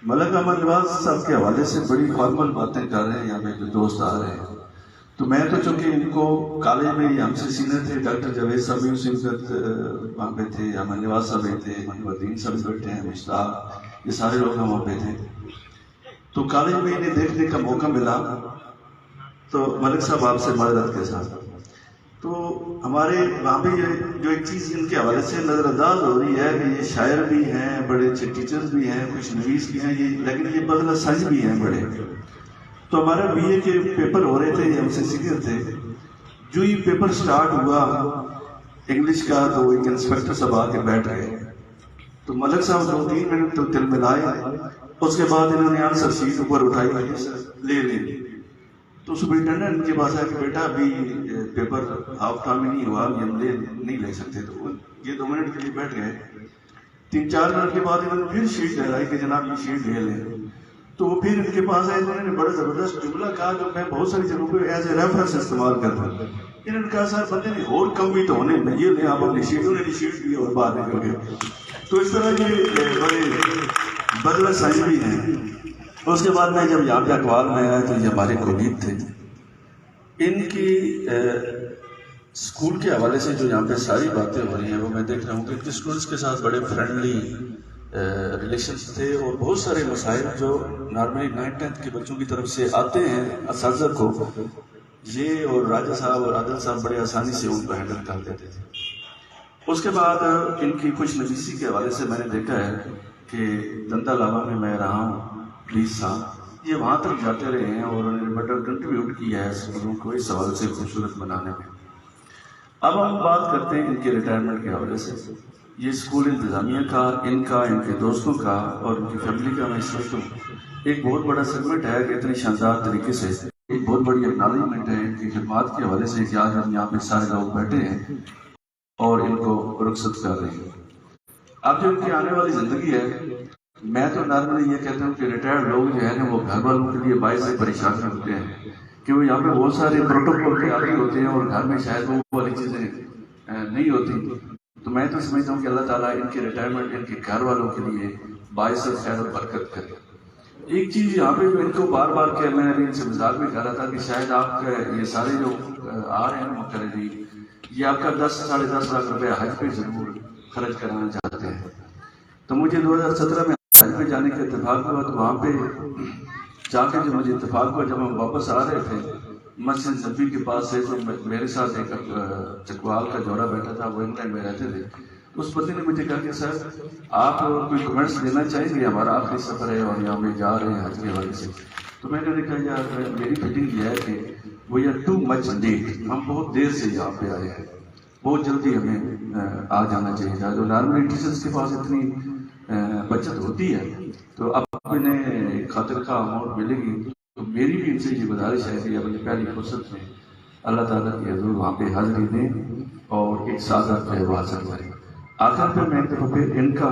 ملک احمد نواز صاحب کے حوالے سے بڑی فارمل باتیں کر رہے ہیں یہاں پہ جو دوست آ رہے ہیں۔ تو میں تو چونکہ ان کو کالج میں ہم سے سینئر تھے، ڈاکٹر جاوید صاحب بھی اسی وقت وہاں پہ تھے، احمد نواز صاحب بھی تھے، محمد الدین صاحب بیٹھے ہیں، مشتاق، یہ سارے لوگ وہاں پہ تھے۔ تو کالج میں انہیں دیکھنے کا موقع ملا تو ملک صاحب آپ سے معذرت کے ساتھ، تو ہمارے وہاں پہ جو ایک چیز ان کے حوالے سے نظر انداز ہو رہی ہے کہ یہ شاعر بھی ہیں، بڑے اچھے ٹیچرز بھی ہیں، خوش نویس بھی ہیں، لیکن یہ بدلہ سنج بھی ہیں بڑے۔ تو ہمارا BA کے پیپر ہو رہے تھے، یہ ہم سے سینئر تھے۔ جو یہ پیپر سٹارٹ ہوا انگلش کا تو ایک انسپیکٹر صاحب آ کے بیٹھ گئے، تو ملک صاحب 2-3 منٹ تو تل ملائے، اس کے بعد انہوں نے آنسر شیٹ اوپر اٹھائی، لے لی۔ تو سپرنٹینڈنٹ کے پاس آیا کہ بیٹا ابھی پیپر ہاف ٹائم ہی نہیں ہوا، ہم نہیں لے سکتے۔ تو یہ 2 منٹ کے لیے بیٹھ گئے۔ 3-4 منٹ کے بعد انہوں نے پھر شیٹ لہرائی کہ جناب یہ شیٹ لے لیں۔ تو وہ پھر ان کے پاس آئے، انہوں نے بڑا زبردست جملہ کہا جو میں بہت ساری جگہوں پہ ایز اے ریفرنس استعمال کرتا ہوں۔ انہوں نے کہا صاحب بندے نے اور کم بھی تو ہونے میں، یہ لیں آپ اپنی شیٹ، انہوں نے شیٹ لی اور باہر نکل گئے۔ تو اس طرح یہ بڑے بدلہ سائن بھی ہیں۔ اس کے بعد میں جب یہاں پہ اقوال میں آیا تو یہ ہمارے کولیگ تھے، ان کی اسکول کے حوالے سے جو یہاں پہ ساری باتیں ہو رہی ہیں وہ میں دیکھ رہا ہوں کہ اسٹوڈنٹس کے ساتھ بڑے فرینڈلی ریلیشنز تھے اور بہت سارے مسائل جو نارملی 9th کے بچوں کی طرف سے آتے ہیں اساتذہ کو، یہ اور راجہ صاحب اور عادل صاحب بڑے آسانی سے ان کو ہینڈل کر دیتے تھے۔ اس کے بعد ان کی خوش نویسی کے حوالے سے میں نے دیکھا ہے کہ دندا لاوا میں میں رہا ہوں 20 سال، یہ وہاں تک جاتے رہے ہیں اور انہوں نے بڑا کنٹریبیوٹ کیا ہے اسکولوں کو اس حوالے سے خوبصورت بنانے میں۔ اب ہم بات کرتے ہیں ان کے ریٹائرمنٹ کے حوالے سے۔ یہ اسکول انتظامیہ کا، ان کے دوستوں کا اور ان کی فیملی کا میں سمجھتا ہوں ایک بہت بڑا سیگمنٹ ہے کہ اتنی شاندار طریقے سے ایک بہت بڑی اکنالجمنٹ ہے ان کی خدمات کے حوالے سے کہ آج ہم یہاں پہ سارے لوگ بیٹھے ہیں اور ان کو رخصت کر رہے ہیں۔ اب جو ان کی آنے والی زندگی ہے، میں تو نارملی یہ کہتا ہوں کہ ریٹائرڈ لوگ جو ہے نا وہ گھر والوں کے لیے باعث پریشان ہوتے ہیں کہ وہ یہاں پہ بہت سارے پروٹوکول کے عادی ہوتے ہیں اور گھر میں شاید وہ والی چیزیں نہیں ہوتی۔ تو میں تو سمجھتا ہوں کہ اللہ تعالیٰ ان کے ریٹائرمنٹ ان کے گھر والوں کے لیے باعث خیر و برکت کرے۔ ایک چیز یہاں پہ ان کو بار بار کہ میں نے ان سے مذاق میں کہا رہا تھا کہ شاید آپ یہ سارے جو آ رہے ہیں مقررین، یہ آپ کا 10-10.5 لاکھ روپے حج پہ ضرور خرچ کرانا چاہتے ہیں۔ تو مجھے 2017 میں حج پہ جانے کا اتفاق ہوا، تو وہاں پہ جا کے جو مجھے اتفاق ہوا جب ہم واپس آ رہے تھے مسجد نبی کے پاس سے، تو میرے ساتھ ایک چکوال کا جوڑا بیٹھا تھا، وہ انگلینڈ میں رہتے تھے۔ اس بندے نے مجھے کہا کہ سر آپ کوئی کمنٹس دینا چاہیں گے، ہمارا آخری سفر ہے اور یہاں پہ جا رہے ہیں حج کے حوالے سے۔ تو میں نے کہا یار میری فیلنگ یہ ہے کہ we are too much late, ہم بہت دیر سے یہاں پہ آئے ہیں، بہت جلدی ہمیں آ جانا چاہیے تھا۔ جو نارملی ٹیچرس کے پاس اتنی بچت ہوتی ہے تو اب انہیں خاطر خواہ اماؤنٹ ملے گی، تو میری بھی ان سے یہ گزارش ہے کہ اپنی پہلی فرصت میں اللہ تعالیٰ کی حضور وہاں پہ حاضری دیں اور ایک سادہ تہوار حاصل کریں۔ آخر پہ میں ایک دفعہ پھر ان کا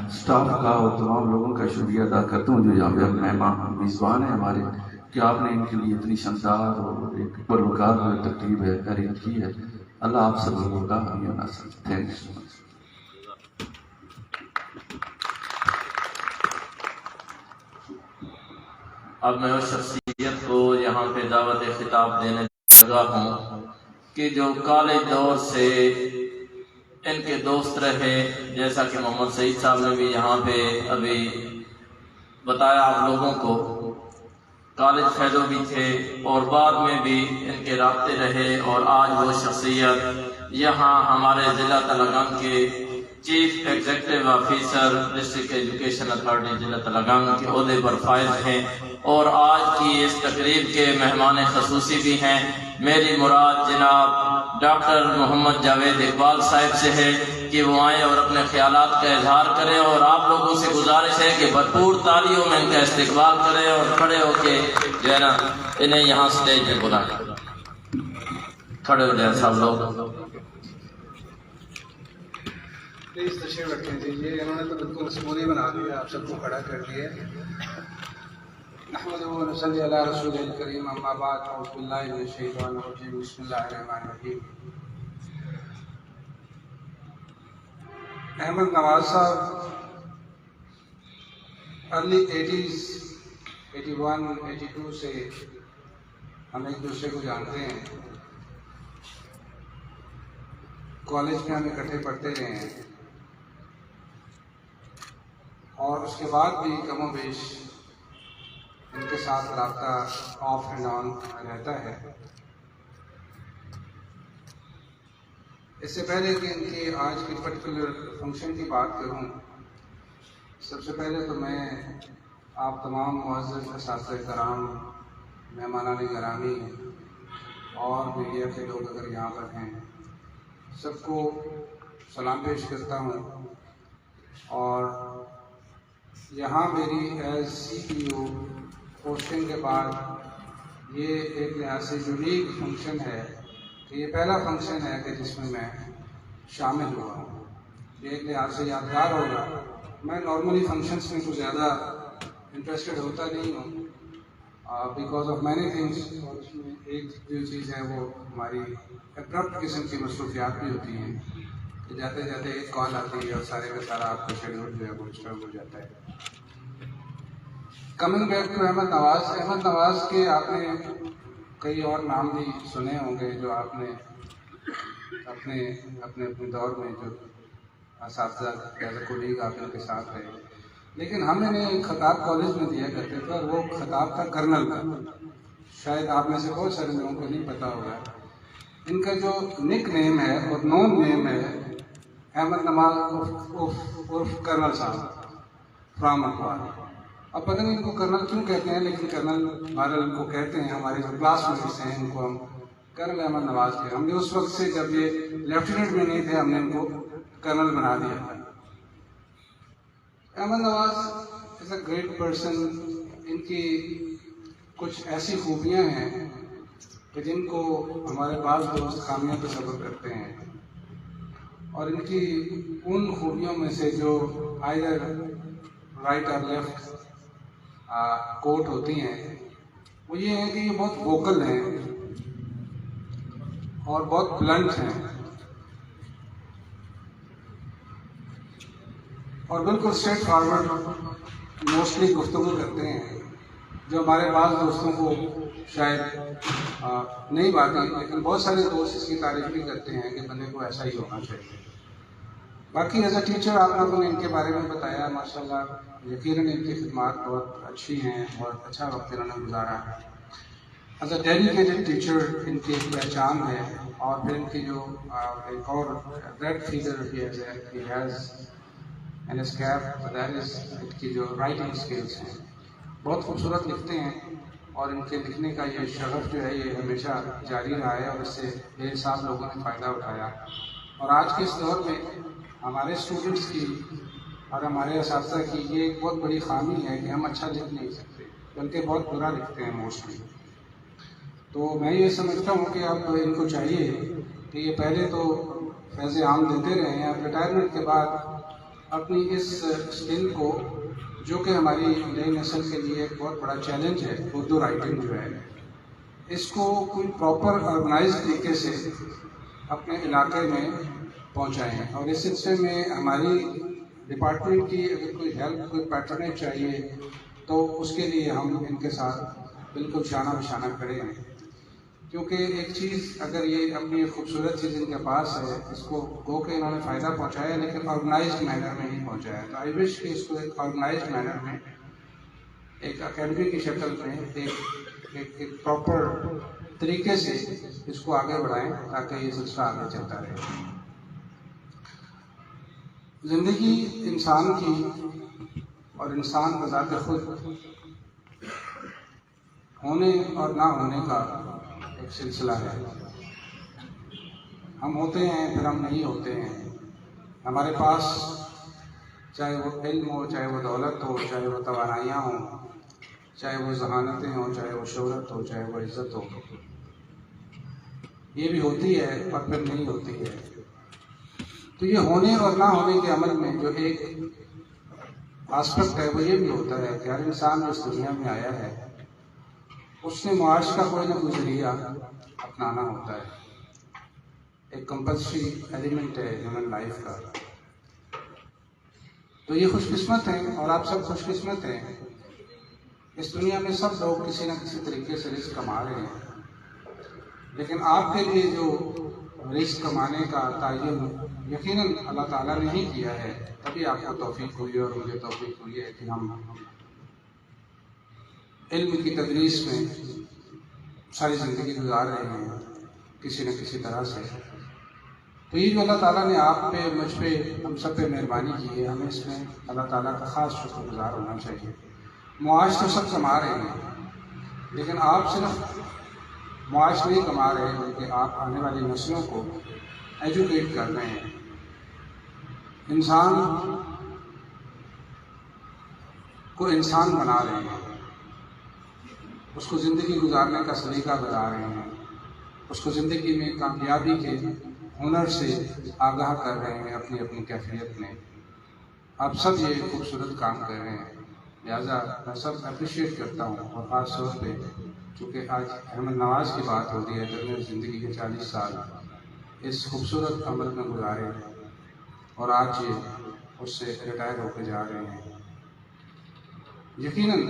اسٹاف کا اور تمام لوگوں کا شکریہ ادا کرتا ہوں جو یہاں پہ مہمان میزبان ہیں ہمارے، کہ آپ نے ان کے لیے اتنی شاندار اور ایک پروکار ترتیب ہے ارینج کی ہے۔ اللہ آپ سب لوگوں کا حامی و ناصر۔ تھینک یو سو مچ۔ اب میں اس شخصیت کو یہاں پہ دعوت خطاب دینے لگا ہوں کہ جو کالج دور سے ان کے دوست رہے، جیسا کہ محمد سعید صاحب نے بھی یہاں پہ ابھی بتایا آپ لوگوں کو، کالج فیلو بھی تھے اور بعد میں بھی ان کے رابطے رہے، اور آج وہ شخصیت یہاں ہمارے ضلع تلنگانگ کے chief executive officer district education authority ضلع تلنگانگ کے عہدے پر فائز ہیں، اور آج کی اس تقریب کے مہمان خصوصی بھی ہیں۔ میری مراد جناب ڈاکٹر محمد جاوید اقبال صاحب سے ہے کہ وہ آئیں اور اپنے خیالات کا اظہار کریں، اور آپ لوگوں سے گزارش ہے کہ بھرپور تالیوں میں ان کا استقبال کریں اور کھڑے ہو کے جو ہے نا انہیں یہاں سٹیج پہ بلائیں۔ کھڑے ہو جائیں سب لوگ۔ پلیز تشریف رکھیں دیجیے، انہوں نے تو بالکل اسکول ہی بنا دیا، آپ سب کو کھڑا کر دیے۔ نحمدہ و نصلی علی رسول الکریم، اما بعد، اعوذ باللہ من الشیطان الرجیم، بسم اللہ الرحمن الرحیم۔ احمد نواز صاحب ارلی 80s 81 82 سے ہم ایک دوسرے کو جانتے ہیں، کالج میں ہم اکٹھے پڑھتے رہے ہیں، اور اس کے بعد بھی کم و بیش ان کے ساتھ رابطہ آف اینڈ آن رہتا ہے۔ اس سے پہلے کہ ان کی آج کی پرٹیکولر فنکشن کی بات کروں، سب سے پہلے تو میں آپ تمام معزز اساتذہ کرام، مہمانان گرامی اور میڈیا کے لوگ اگر یہاں پر ہیں، سب کو سلام پیش کرتا ہوں، اور یہاں میری ایز سی پی او پوسٹنگ کے بعد یہ ایک لحاظ سے یونیک فنکشن ہے کہ یہ پہلا فنکشن ہے کہ جس میں شامل ہوا ہوں۔ یہ ایک لحاظ سے یادگار ہوگا۔ میں نارملی فنکشنس میں کچھ زیادہ انٹرسٹڈ ہوتا نہیں ہوں بیکاز آف مینی تھنگس، اور اس میں ایک جو چیز ہے وہ ہماری ابرپٹ قسم کی مصروفیات بھی ہوتی ہیں کہ جاتے جاتے ایک کال آتی ہے اور سارے کا سارا آپ کا شیڈول جو ہے وہ ڈسٹرب ہو جاتا ہے۔ کمنگ بیک ٹو احمد نواز کے آپ نے کئی اور نام بھی سنے ہوں گے جو آپ نے اپنے دور میں جو اساتذہ ایز اے کولیگ آپ ان کے ساتھ رہے، لیکن ہم انہیں خطاب کالج میں دیا کرتے تھے اور وہ خطاب تھا کرنل کا. شاید آپ میں سے بہت سارے لوگوں کو نہیں پتا ہوگا. ان کا جو نک نیم ہے اور نون نیم ہے احمد نواز عرف کرنل صاحب فرام اخبار. اب پتہ نہیں ان کو کرنل کیوں کہتے ہیں، لیکن کرنل بہرحال ان کو کہتے ہیں. ہمارے جو کلاس میٹس ہیں ان کو ہم کرنل احمد نواز کے، ہم نے اس وقت سے جب یہ لیفٹیننٹ میں نہیں تھے ہم نے ان کو کرنل بنا دیا. احمد نواز از اے گریٹ پرسن. ان کی کچھ ایسی خوبیاں ہیں کہ جن کو ہمارے بعض دوست خامیاں تصور کرتے ہیں، اور ان کی ان خوبیوں میں سے جو آئدر رائٹ اور لیفٹ کوٹ ہوتی ہیں وہ یہ ہے کہ یہ بہت ووکل ہیں اور بہت بلنٹ ہیں اور بالکل اسٹریٹ فارورڈ موسٹلی گفتگو کرتے ہیں، جو ہمارے بعض دوستوں کو شاید نہیں باتیں، لیکن بہت سارے دوست اس کی تعریف بھی کرتے ہیں کہ بندے کو ایسا ہی ہونا چاہیے. باقی ایز اے ٹیچر آپ لوگوں نے ان کے بارے میں بتایا، ماشاءاللہ یقیناً ان کی خدمات بہت اچھی ہیں اور اچھا وقت انہوں نے گزارا. ایز اے ڈیڈیکیٹڈ ٹیچر ان کی ایک پہچان ہے. اور پھر ان کی جو ایک اور red figure in his cap, that is in کی جو رائٹنگ اسکلس ہیں، بہت خوبصورت لکھتے ہیں. اور ان کے لکھنے کا یہ شغف جو ہے یہ ہمیشہ جاری رہا ہے اور اس سے بے حساب لوگوں نے فائدہ اٹھایا. اور آج کے اس دور میں ہمارے اسٹوڈنٹس کی اور ہمارے اساتذہ کی یہ ایک بہت بڑی خامی ہے کہ ہم اچھا لکھ نہیں سکتے، بلکہ بہت برا لکھتے ہیں موسٹلی. تو میں یہ سمجھتا ہوں کہ اب ان کو چاہیے کہ یہ پہلے تو فیض عام دیتے رہیں، اب ریٹائرمنٹ کے بعد اپنی اس اسکل کو، جو کہ ہماری نئی نسل کے لیے ایک بہت بڑا چیلنج ہے، اردو رائٹنگ جو ہے، اس کو کوئی پراپر آرگنائز طریقے سے اپنے علاقے میں پہنچائیں. اور اس سلسلے میں ہماری ڈپارٹمنٹ کی اگر کوئی ہیلپ، کوئی پیٹرنیج چاہیے تو اس کے لیے ہم ان کے ساتھ بالکل شانہ بشانہ کھڑے ہیں. کیونکہ ایک چیز اگر یہ اپنی ایک خوبصورت چیز ان کے پاس ہے، اس کو گو کہ انہوں نے فائدہ پہنچایا لیکن آرگنائزڈ مینر میں نہیں پہنچایا. تو آئی وش کہ اس کو ایک آرگنائزڈ مینر میں، ایک اکیڈمی کی شکل میں، ایک پراپر طریقے سے اس کو آگے بڑھائیں تاکہ یہ سلسلہ آگے چلتا رہے. زندگی انسان کی اور انسان بذات خود ہونے اور نہ ہونے کا ایک سلسلہ ہے. ہم ہوتے ہیں پھر ہم نہیں ہوتے ہیں. ہمارے پاس چاہے وہ علم ہو، چاہے وہ دولت ہو، چاہے وہ توانائیاں ہوں، چاہے وہ ذہانتیں ہوں، چاہے وہ شہرت ہو، چاہے وہ عزت ہو، یہ بھی ہوتی ہے اور پھر نہیں ہوتی ہے. تو یہ ہونے اور نہ ہونے کے عمل میں جو ایک آسپیکٹ ہے وہ یہ بھی ہوتا ہے کہ ہر انسان جو اس دنیا میں آیا ہے اس نے معاش کا کوئی نہ کوئی ذریعہ اپنانا ہوتا ہے. ایک کمپلسری ایلیمنٹ ہے ہیومن لائف کا. تو یہ خوش قسمت ہیں اور آپ سب خوش قسمت ہیں. اس دنیا میں سب لوگ کسی نہ کسی طریقے سے رزق کما رہے ہیں، لیکن آپ کے لیے جو رزق کمانے کا تعین یقیناً اللہ تعالیٰ نے ہی کیا ہے، تبھی آپ کو توفیق ہوئی اور مجھے توفیق ہوئی ہے کہ ہم علم کی تدریس میں ساری زندگی گزار رہے ہیں کسی نہ کسی طرح سے. تو یہ جو اللہ تعالیٰ نے آپ پہ، مجھ پہ، ہم سب پہ مہربانی کی ہے، ہمیں اس میں اللہ تعالیٰ کا خاص شکر گزار ہونا چاہیے. معاش تو سب کما رہے ہیں، لیکن آپ صرف معاش نہیں کما رہے بلکہ آپ آنے والی نسلوں کو ایجوکیٹ کر رہے ہیں. انسان کو انسان بنا رہے ہیں، اس کو زندگی گزارنے کا سلیقہ بتا رہے ہیں، اس کو زندگی میں کامیابی کے ہنر سے آگاہ کر رہے ہیں اپنی اپنی کیفیت میں. آپ سب یہ خوبصورت کام کر رہے ہیں، لہٰذا میں سب اپریشیٹ کرتا ہوں. اور خاص طور پہ چونکہ آج احمد نواز کی بات ہو رہی ہے، جو نے زندگی کے 40 سال اس خوبصورت عمل میں گزارے اور آج یہ اس سے ریٹائر ہو کے جا رہے ہیں. یقیناً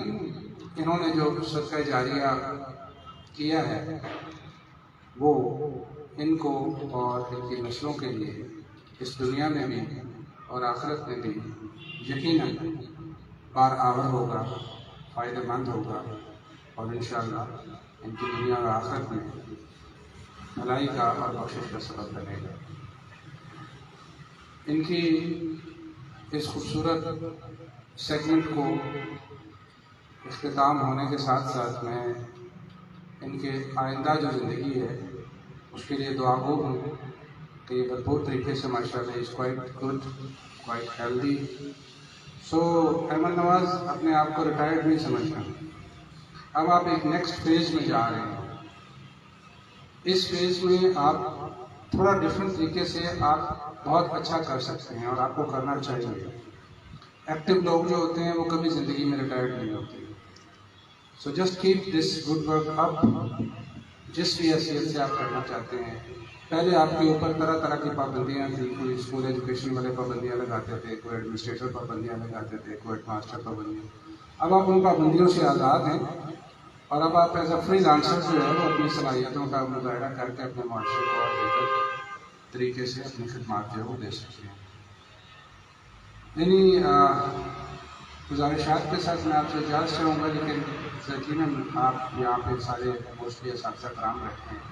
انہوں نے جو صدقہ جاریہ کیا ہے وہ ان کو اور ان کی نسلوں کے لیے اس دنیا میں بھی اور آخرت میں بھی یقیناً بار آور ہوگا، فائدہ مند ہوگا، اور انشاءاللہ ان کی دنیا و آخرت میں بھلائی کا اور بخشش کا سبب بنے گا۔ ان کی اس خوبصورت سیگمنٹ کو اختتام ہونے کے ساتھ ساتھ میں ان کے آئندہ جو زندگی ہے اس کے لیے دعا گو ہوں کہ یہ بھرپور طریقے سے ماشاءاللہ is quite good, quite healthy. So Ahmed Nawaz اپنے آپ کو ریٹائرڈ نہیں سمجھنا، اب آپ ایک نیکسٹ فیز میں جا رہے ہیں۔ اس فیز میں آپ تھوڑا ڈفرینٹ طریقے سے آپ بہت اچھا کر سکتے ہیں اور آپ کو کرنا چاہیے۔ ایکٹیو لوگ جو ہوتے ہیں وہ کبھی زندگی میں ریٹائرڈ نہیں ہوتے۔ So just keep this good work up, جس بھی حیثیت سے آپ کرنا چاہتے ہیں۔ پہلے آپ کے اوپر طرح طرح کی پابندیاں تھیں، کوئی اسکول ایجوکیشن والے پابندیاں لگاتے تھے، کوئی ایڈمنسٹریٹر پابندیاں لگاتے تھے، کوئی ہیڈ ماسٹر پابندیاں۔ اب آپ ان پابندیوں سے آزاد ہیں اور اب آپ ایز اے فری لانسر جو ہے وہ اپنی صلاحیتوں کا مظاہرہ کر کے اپنے معاشرے کو اور بہتر طریقے سے اپنی خدمات جو ہے وہ دے سکتے ہیں۔ یعنی گزارشات کے ساتھ میں آپ سے اجازت چاہوں گا، لیکن یقیناً آپ یہاں پہ سارے موسٹلی اساتذہ کرام رہتے ہیں،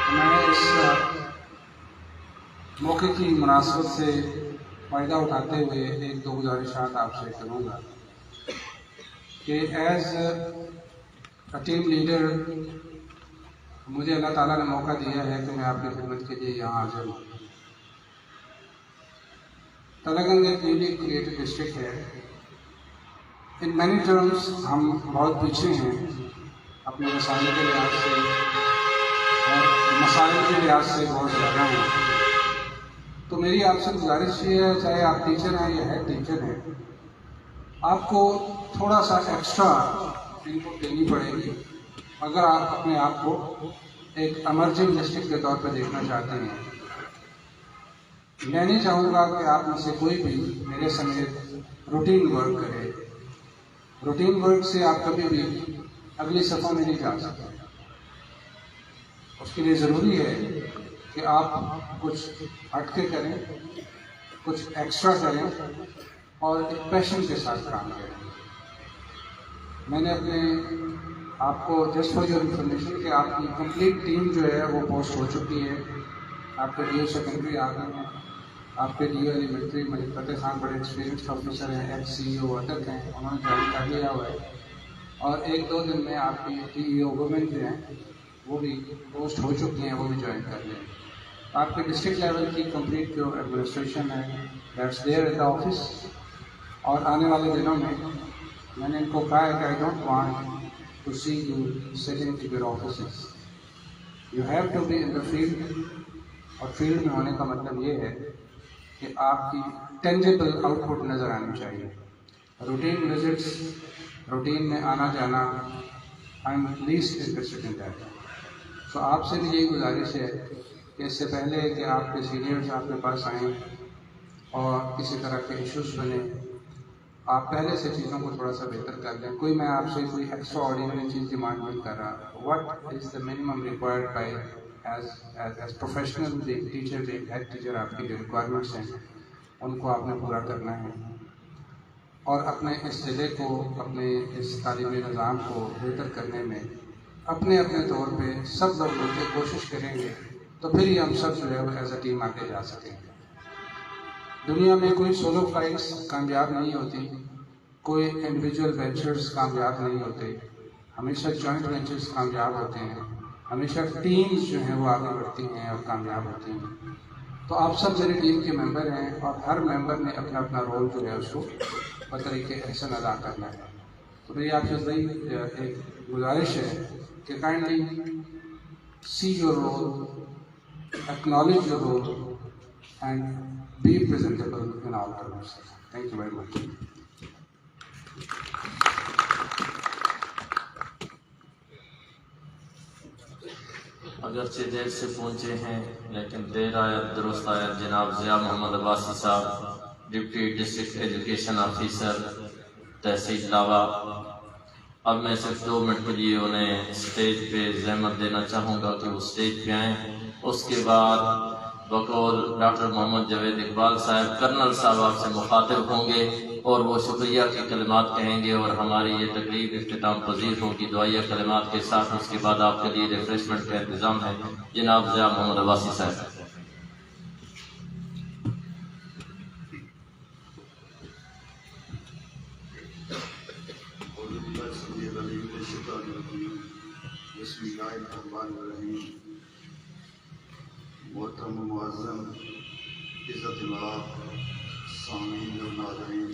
تو میں اس موقع کی مناسبت سے فائدہ اٹھاتے ہوئے ایک دو گزارشات آپ سے کروں گا کہ ایز اے ٹیم لیڈر مجھے اللہ تعالیٰ نے موقع دیا ہے کہ میں آپ کی خدمت کے لیے یہاں حاضر ہوں۔ تلنگانہ ایک نیولی کریٹڈ ڈسٹرکٹ ہے۔ ان مینی ٹرمز ہم بہت پیچھے ہیں اپنے وسائل کے لحاظ سے اور مسائل کے لحاظ سے بہت زیادہ ہیں۔ تو میری آپ سے گزارش یہ ہے، چاہے آپ ٹیچر ہیں یا ہیڈ ٹیچر ہیں، آپ کو تھوڑا سا ایکسٹرا ان کو دینی پڑے گی اگر آپ اپنے آپ کو ایک ایمرجنگ ڈسٹرکٹ کے طور پہ دیکھنا چاہتے ہیں۔ میں نہیں چاہوں گا کہ آپ میں سے کوئی بھی میرے سمیت روٹین ورک کرے۔ روٹین ورک سے آپ کبھی بھی اگلی صفحہ میں نہیں جا سکتے۔ اس کے لیے ضروری ہے کہ آپ کچھ ہٹ کے کریں، کچھ ایکسٹرا کریں اور ایک پیشن کے ساتھ کام کریں۔ میں نے اپنے آپ کو جسٹ فار یور انفارمیشن کہ آپ کی کمپلیٹ ٹیم جو ہے وہ پوسٹ ہو چکی ہے۔ آپ کے ڈی او سیکنڈری آ گئے ہیں، آپ کے ڈی او ایلیمنٹری ملک فتح خان بڑے ایکسپیرینسڈ آفیسر ہیں، ایکس سی ای او ادھک ہیں، انہوں نے جوائن کر لیا ہوا ہے، اور ایک دو دن میں آپ کی ڈی ای او وومن جو ہیں وہ بھی پوسٹ ہو چکی ہیں، وہ بھی جوائن کر لیں۔ آپ کے ڈسٹرکٹ لیول کی کمپلیٹ جو ایڈمنسٹریشن ہے that's there in the office, اور آنے والے دنوں میں نے ان کو کہا ہے کہ I don't want to see you sitting in your offices, you have to be in the field, اور فیلڈ میں ہونے کا مطلب یہ ہے کہ آپ کی ٹینجیبل آؤٹ پٹ نظر آنی چاہیے۔ روٹین وزٹس، روٹین میں آنا جانا، I am least interested in that. So آپ سے بھی یہی گزارش ہے کہ اس سے پہلے کہ آپ کے سینئرز آپ کے پاس آئیں اور کسی طرح کے ایشوز بنیں، آپ پہلے سے چیزوں کو تھوڑا سا بہتر کر لیں۔ کوئی میں آپ سے کوئی ایکسٹرا آرڈینری چیز ڈیمانڈ نہیں کر رہا۔ What is the minimum required by as professional teacher, head teacher, آپ کی جو ریکوائرمنٹس ہیں ان کو آپ نے پورا کرنا ہے، اور اپنے اس ضلع کو، اپنے اس تعلیمی نظام کو بہتر کرنے میں اپنے طور پہ سب لوگ مل کے کوشش کریں گے تو پھر ہی ہم سب جو ہے وہ ایز اے ٹیم آگے جا سکیں گے۔ دنیا میں کوئی سولو فلائٹس کامیاب نہیں ہوتی، کوئی انڈیویجول وینچرز کامیاب نہیں ہوتے، ہمیشہ جوائنٹ وینچرز کامیاب ہوتے ہیں، ہمیشہ ٹیمز جو ہیں وہ آگے بڑھتی ہیں اور کامیاب ہوتی ہیں۔ تو آپ سب میری ٹیم کے ممبر ہیں، اور ہر ممبر نے اپنا اپنا رول جو ہے اس کو بطریقے احسن ادا کرنا ہے۔ تو میری آپ سے ایک گزارش ہے کہ kindly see your role, acknowledge your role and be presentable in all terms. Thank you very much. اگرچہ دیر سے پہنچے ہیں لیکن دیر آیت درست آیت۔ جناب ضیاء محمد عباسی صاحب، ڈپٹی ڈسٹرکٹ ایجوکیشن آفیسر تحصیل لاوا، اب میں صرف 2 منٹ کے لیے انہیں اسٹیج پہ زحمت دینا چاہوں گا کہ وہ اسٹیج پہ آئیں۔ اس کے بعد بقول ڈاکٹر محمد جاوید اقبال صاحب کرنل صاحب آپ سے مخاطب ہوں گے اور وہ شکریہ کے کلمات کہیں گے اور ہماری یہ تقریب اختتام پذیر ہوگی دعائیہ کلمات کے ساتھ. اس کے بعد آپ کے لیے ریفریشمنٹ کا انتظام ہے. جناب ضیاء محمد عباسی صاحب. بسم اللہ الرحمن الرحیم. محترم معظم عزت اللہ سامعین و ناظرین،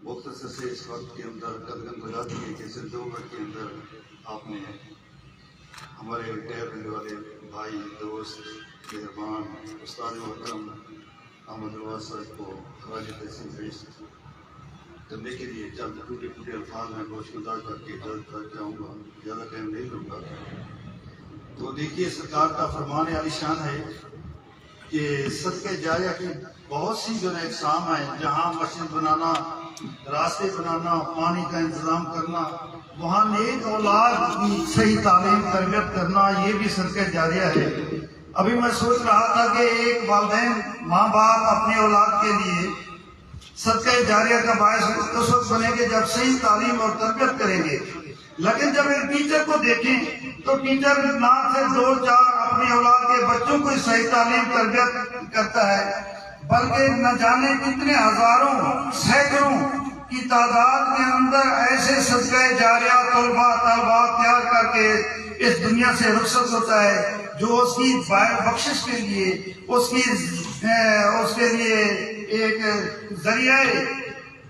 مختصر سے اس وقت کے اندر قدم بجا دیے کہ صرف 2 منٹ کے اندر آپ نے ہمارے ریٹائر ہونے والے بھائی دوست مہربان استاد محترم احمد نواز صاحب کو خراج تحسین پیش کرنے کے لیے چند ٹوٹے الفاظ میں گوش گزار کر کے اجازت کر جاؤں گا. زیادہ ٹائم نہیں لوں گا. تو دیکھیے سرکار کا فرمان عالی شان ہے کہ صدقہ جاریہ کی بہت سی جو ہے اقسام ہیں. جہاں مسجد بنانا، راستے بنانا، پانی کا انتظام کرنا، وہاں نیک اولاد کی صحیح تعلیم تربیت کرنا، یہ بھی صدقہ جاریہ ہے. ابھی میں سوچ رہا تھا کہ ایک والدین ماں باپ اپنے اولاد کے لیے صدقہ جاریہ کا باعث اس وقت بنے گے جب صحیح تعلیم اور تربیت کریں گے. لیکن جب ایک ٹیچر کو دیکھیں تو ٹیچر نہ صرف 2-4 اپنی اولاد کے بچوں کو صحیح تعلیم تربیت کرتا ہے، بلکہ نہ جانے کتنے ہزاروں سینکڑوں کی تعداد کے اندر ایسے صدقہ جاریہ طلباء تیار کر کے اس دنیا سے رخصت ہوتا ہے جو اس کی بخشش کے لیے اس کے لیے ایک ذریعہ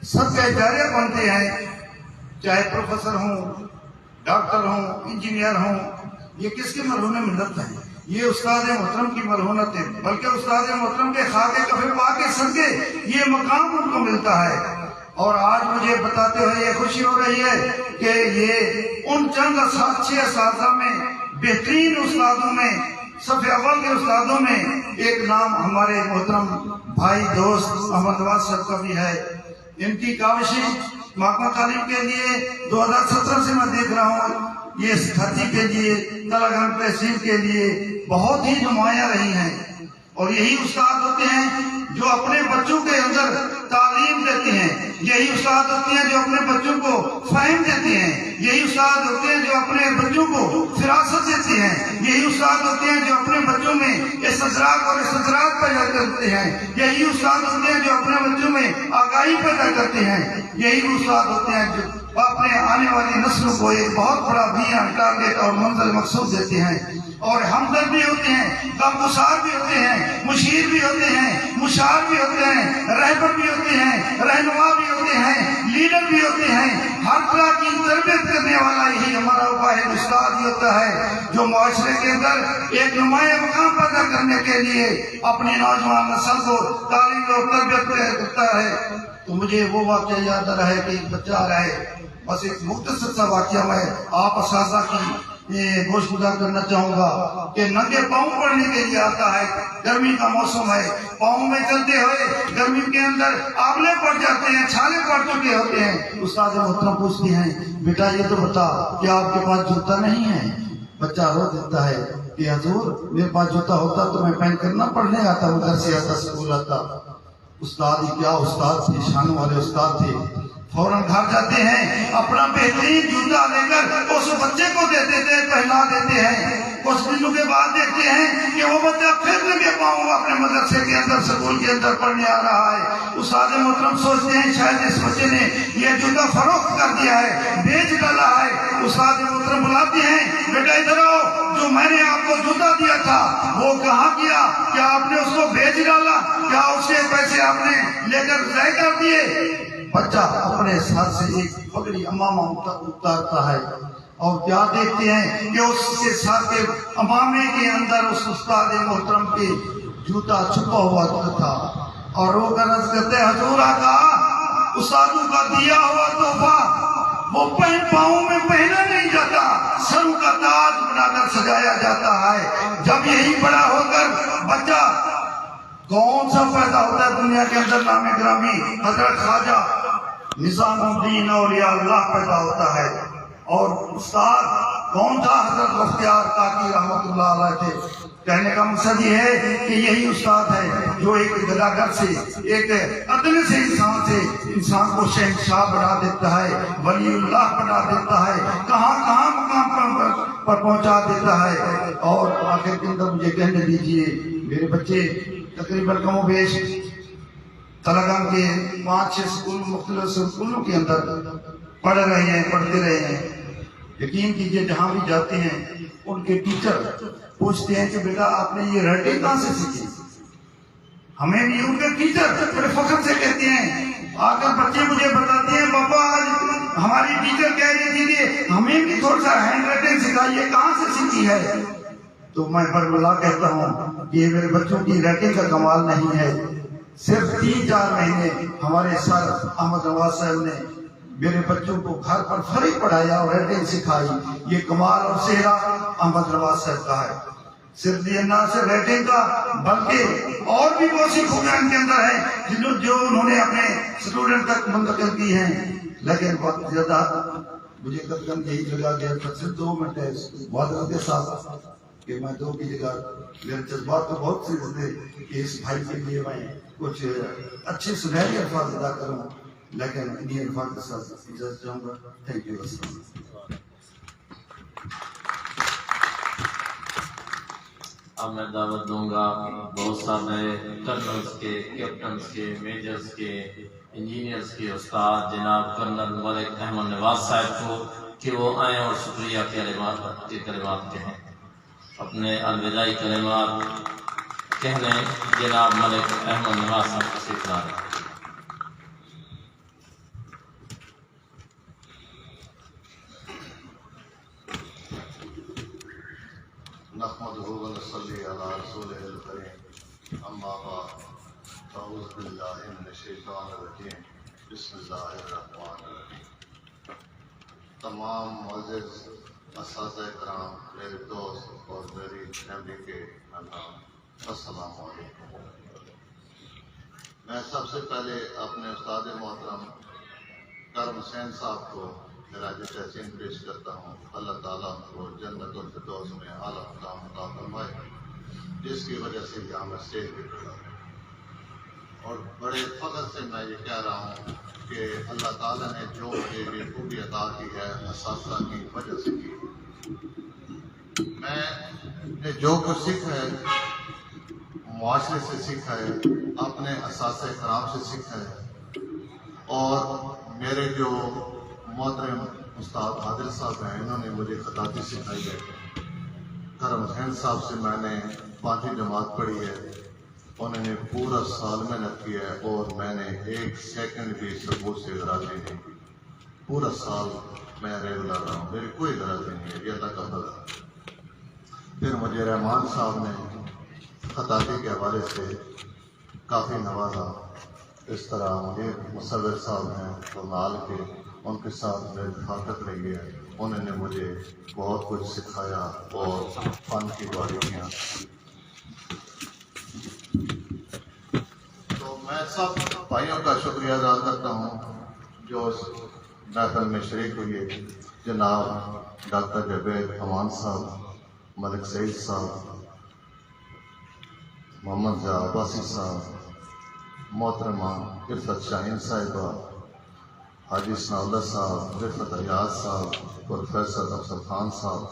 صدقہ جاریہ بنتے ہیں. چاہے پروفیسر ہوں، ڈاکٹر ہوں، انجینئر ہوں، یہ کس کی مرہون ملت ہے؟ یہ استاد محترم کی مرہونت ہے. بلکہ استاد محترم کے خاکے کفن پا کے صدقے یہ مقام ان کو ملتا ہے. اور آج مجھے بتاتے ہوئے یہ خوشی ہو رہی ہے کہ یہ ان چند 6 اساتذہ میں بہترین استادوں میں صف اول کے استادوں میں ایک نام ہمارے محترم بھائی دوست احمد نواز صاحب کا بھی ہے. ان کی کاوشیں محکمہ تعلیم کے لیے 2017 سے میں دیکھ رہا ہوں، یہ دھرتی کے لیے، تلہ گنج تحصیل کے لیے بہت ہی نمایاں رہی ہیں. اور یہی استاد ہوتے ہیں جو اپنے بچوں کے اندر تعلیم دیتے ہیں. یہی استاد ہوتے ہیں جو اپنے بچوں کو فہم دیتے ہیں. یہی استاد ہوتے ہیں جو اپنے بچوں کو فراست دیتے ہیں. یہی استاد ہوتے ہیں جو اپنے بچوں میں استدراک اور استدراک پیدا کرتے ہیں. یہی استاد ہوتے ہیں جو اپنے بچوں میں آگاہی پیدا کرتے ہیں. یہی استاد ہوتے ہیں جو اپنے آنے والی نسلوں کو ایک بہت بڑا ویژن، ٹارگیٹ اور منزل مقصود دیتے ہیں. اور ہمدرد بھی ہوتے ہیں، غمگسار بھی ہوتے ہیں، مشیر بھی ہوتے ہیں، مشار بھی ہوتے ہیں، رہبر بھی ہوتے ہیں، رہنما بھی ہوتے ہیں، لیڈر بھی ہوتے ہیں. ہر طرح کی تربیت کرنے والا یہی ہمارا واحد استاد ہی ہوتا ہے جو معاشرے کے اندر ایک نمایاں مقام پیدا کرنے کے لیے اپنی نوجوان نسل کو تعلیم اور تربیت کرتا ہے. تو مجھے وہ واقعہ یاد آ رہا ہے کہ ایک بچہ آ رہا ہے. بس ایک مختصر سا واقعہ میں آپ اساتذہ کی گوش گزار کرنا چاہوں گا کہ ننگے پاؤں پڑھنے کے لیے آتا ہے. گرمی کا موسم ہے، پاؤں میں چلتے ہوئے گرمی کے اندر آبلے پڑ جاتے ہیں، چھالے پڑ چکے ہوتے ہیں. استاد محترم پوچھتے ہیں بیٹا یہ تو بتا کہ آپ کے پاس جوتا نہیں ہے؟ بچہ رو دیتا ہے کہ حضور میرے پاس جوتا ہوتا تو میں پہن کر نہ پڑھنے آتا، ادھر سے آتا، اسکول آتا. استاد ہی کیا استاد تھے، شان والے استاد تھے. فوراً گھر جاتے ہیں، اپنا بہترین جوتا لے کر اس بچے کو دے دیتے ہیں، پہنا دیتے ہیں. کچھ دنوں کے بعد دیکھتے ہیں کہ وہ بچہ پھر لگے پاؤں اپنے مدرسے کے اندر، سکول کے اندر پڑھنے آ رہا ہے. استاد محترم سوچتے ہیں شاید اس بچے نے یہ جوتا فروخت کر دیا ہے، بیچ ڈالا ہے. استاد محترم بلاتے ہیں بیٹا ادھر آؤ، جو میں نے آپ کو جوتا دیا تھا وہ کہاں گیا؟ کیا آپ نے اس کو بیچ ڈالا؟ کیا اس کے پیسے آپ نے لے کر ضائع کر دیے؟ بچہ اپنے ساتھ سے ایک پگڑی امامہ اتارتا ہے اور کیا دیکھتے ہیں کہ اس کے ساتھ کے امامے کے اندر اس استاد محترم کے جوتا چھپا ہوا تھا. اور وہ عرض کرتے ہیں حضور آقا استادوں کا دیا ہوا تحفہ وہ پاؤں میں پہنا نہیں جاتا، سروں کا تاج بنا کر سجایا جاتا ہے. جب یہی بڑا ہو کر بچہ کون سا پیدا ہوتا ہے دنیا کے اندر؟ نام گرامی حضرت خواجہ نظام الدین اولیاء اللہ پیدا ہوتا ہے. اور استاد کون تھا؟ حضرت بختیار کاکی رحمۃ اللہ علیہ تھے۔ کہنے کا مقصد یہ ہے کہ یہی استاد ہے جو ایک گداگر سے، ایک ادنے سے انسان کو شہنشاہ بنا دیتا ہے، ولی اللہ بنا دیتا ہے، کہاں کہاں مقام پر پہنچا دیتا ہے۔ اور آخر کے اندر مجھے کہنے دیجئے، میرے بچے تقریباً کم و بیش تلگنگ کے 5-6 اسکول، مختلف اسکولوں کے اندر پڑھتے رہے ہیں۔ یقین کیجئے جہاں بھی جاتے ہیں ان کے ٹیچر پوچھتے ہیں کہ بیٹا آپ نے یہ رائٹنگ کہاں سے سیکھی؟ ہمیں بھی ان کے ٹیچر بڑے فخر سے کہتے ہیں، آ کر بچے مجھے بتاتے ہیں بابا آج ہماری ٹیچر کہہ رہی تھی کہ ہمیں بھی تھوڑا سا ہینڈ رائٹنگ سکھائیے، کہاں سے سیکھی ہے؟ تو میں برملا کہتا ہوں کہ یہ میرے بچوں کی رائٹنگ کا کمال نہیں ہے، صرف 3-4 مہینے ہمارے سر احمد نواز صاحب نے میرے بچوں کو گھر پر فری پڑھایا اور رائٹنگ سکھائی۔ یہ کمال اور سہرا احمد نواز صاحب کا ہے۔ صرف یہ نہ صرف رائٹنگ کا بلکہ اور بھی بہت سی خوبیاں ان کے اندر ہیں جو انہوں نے اپنے اسٹوڈنٹ تک منتقل کی ہیں۔ لیکن بہت زیادہ مجھے قدم یہی لگا کہ صرف 2 منٹ ہے معذرت کے ساتھ کہ میں 2 کی جگہ میرے جذبات تو بہت سے ہوتے کہ اس بھائی کے لیے میں کچھ اچھے سنہری الفاظ ادا کروں، لیکن انہیں الفاظ کے ساتھ اجازت چاہوں گا۔ Thank you. اب میں دعوت دوں گا بہت سارے کرنلز کے، کیپٹنز کے، میجرز کے، انجینئرز کے استاد جناب کرنل ملک احمد نواز صاحب کو کہ وہ آئیں اور شکریہ کے کلمات کہیں، اپنے الوداعی کلمات کہہ لیں۔ جناب ملک احمد نواز صاحب کا شکریہ۔ نحمده ونصلي على رسوله الكريم اما بعد اعوذ بالله من الشیطان الرجیم بسم اللہ الرحمن الرحیم۔ تمام معزز اساتذہ کرام، میرے دوست اور میری فیملی کے ممبران، السلام علیکم۔ میں سب سے پہلے اپنے استاد محترم کرم حسین صاحب کو خراج تحسین پیش کرتا ہوں۔ اللہ تعالیٰ کو جنت الفردوس میں اعلیٰ مقام عطا فرمائے، جس کی وجہ سے یہاں میں اسٹیج پہ کھڑا ہوں۔ اور بڑے فخر سے میں یہ کہہ رہا ہوں کہ اللہ تعالیٰ نے جو مجھے یہ خوبی عطا کی ہے اساتذہ کی وجہ سے کی۔ میں نے جو کچھ سیکھا ہے معاشرے سے سیکھا ہے، اپنے اساتذہ کرام سے سیکھا ہے، اور میرے جو محترم استاد عادل صاحب ہیں انہوں نے مجھے خطاطی سکھائی ہے۔ کرم حسین صاحب سے میں نے 5ویں جماعت پڑھی ہے، انہوں نے پورا سال محنت کی ہے اور میں نے 1 سیکنڈ بھی ثبوت سے غرضی نہیں کی۔ پورا سال میں ریگولر رہا ہوں، میری کوئی غرضی نہیں ہے، یہ اللہ کا فضل ہے۔ پھر مجھے رحمان صاحب نے خطاطی کے حوالے سے کافی نوازا۔ اس طرح مجھے مصور صاحب ہیں کرنال کے، ان کے ساتھ میری رفاقت رہی ہے، انہوں نے مجھے بہت کچھ سکھایا اور فن کی باریکیاں۔ تو میں سب بھائیوں کا شکریہ ادا کرتا ہوں جو اس محفل میں شریک ہوئے، جناب ڈاکٹر جاوید امان صاحب، ملک سعید صاحب، محمد ضیاء عباسی صاحب، محترمہ عرفت شاہین صاحبہ، حاجی ثناء اللہ صاحب، رفت ایاز صاحب، پروفیسر افضل خان صاحب،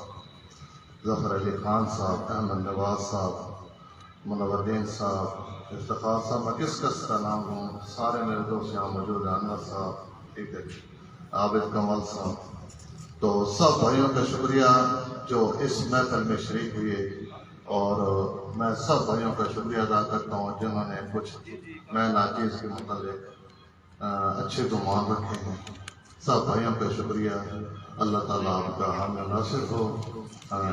ظفر علی خان صاحب، احمد نواز صاحب، منور الدین صاحب، افتخار صاحب، میں کس کس کا نام ہوں، سارے میرے دوست یہاں موجود ہیں، انور صاحب، ٹھیک ہے، عابد کمال صاحب۔ تو سب بھائیوں کا شکریہ جو اس محفل میں شریک ہوئے، اور میں سب بھائیوں کا شکریہ ادا کرتا ہوں جنہوں نے کچھ میں ناچیز کے متعلق اچھے گمان رکھے ہیں۔ سب بھائیوں کا شکریہ۔ اللہ تعالیٰ آپ کا حامی ناصر ہو۔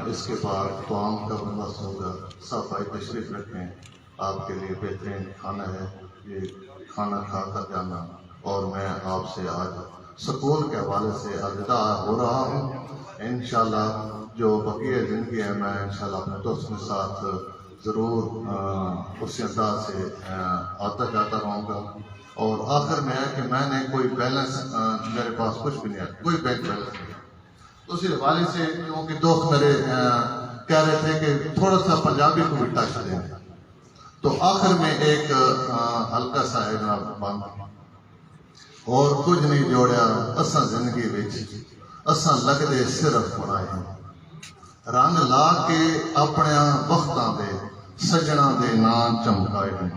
اس کے بعد توام کا بندوبست ہوگا، سب بھائی تشریف رکھیں، آپ کے لیے بہترین کھانا ہے، یہ کھانا کھا کر جانا۔ اور میں آپ سے آج سکول کے حوالے سے الوداع ہو رہا ہوں۔ انشاءاللہ جو بقیہ زندگی ہے میں انشاءاللہ اپنے دوست کے ساتھ ضرور اسی انداز سے آتا جاتا رہوں گا۔ اور آخر میں ہے کہ میں نے کوئی بیلنس، میرے پاس کچھ بھی نہیں ہے، کوئی بینک بیلنس نہیں ہے، تو اس حوالے سے کیونکہ دوست میرے کہہ رہے تھے کہ تھوڑا سا پنجابی کو بھی ٹچ دیں، تو آخر میں ایک ہلکا سا ہے جناب بند اور کچھ نہیں جوڑیا اساں زندگی وچ اساں لگدے صرف بنائے ہیں رنگ لا کے اپنے وقتاں دے سجنا دے نام چمکائے ہیں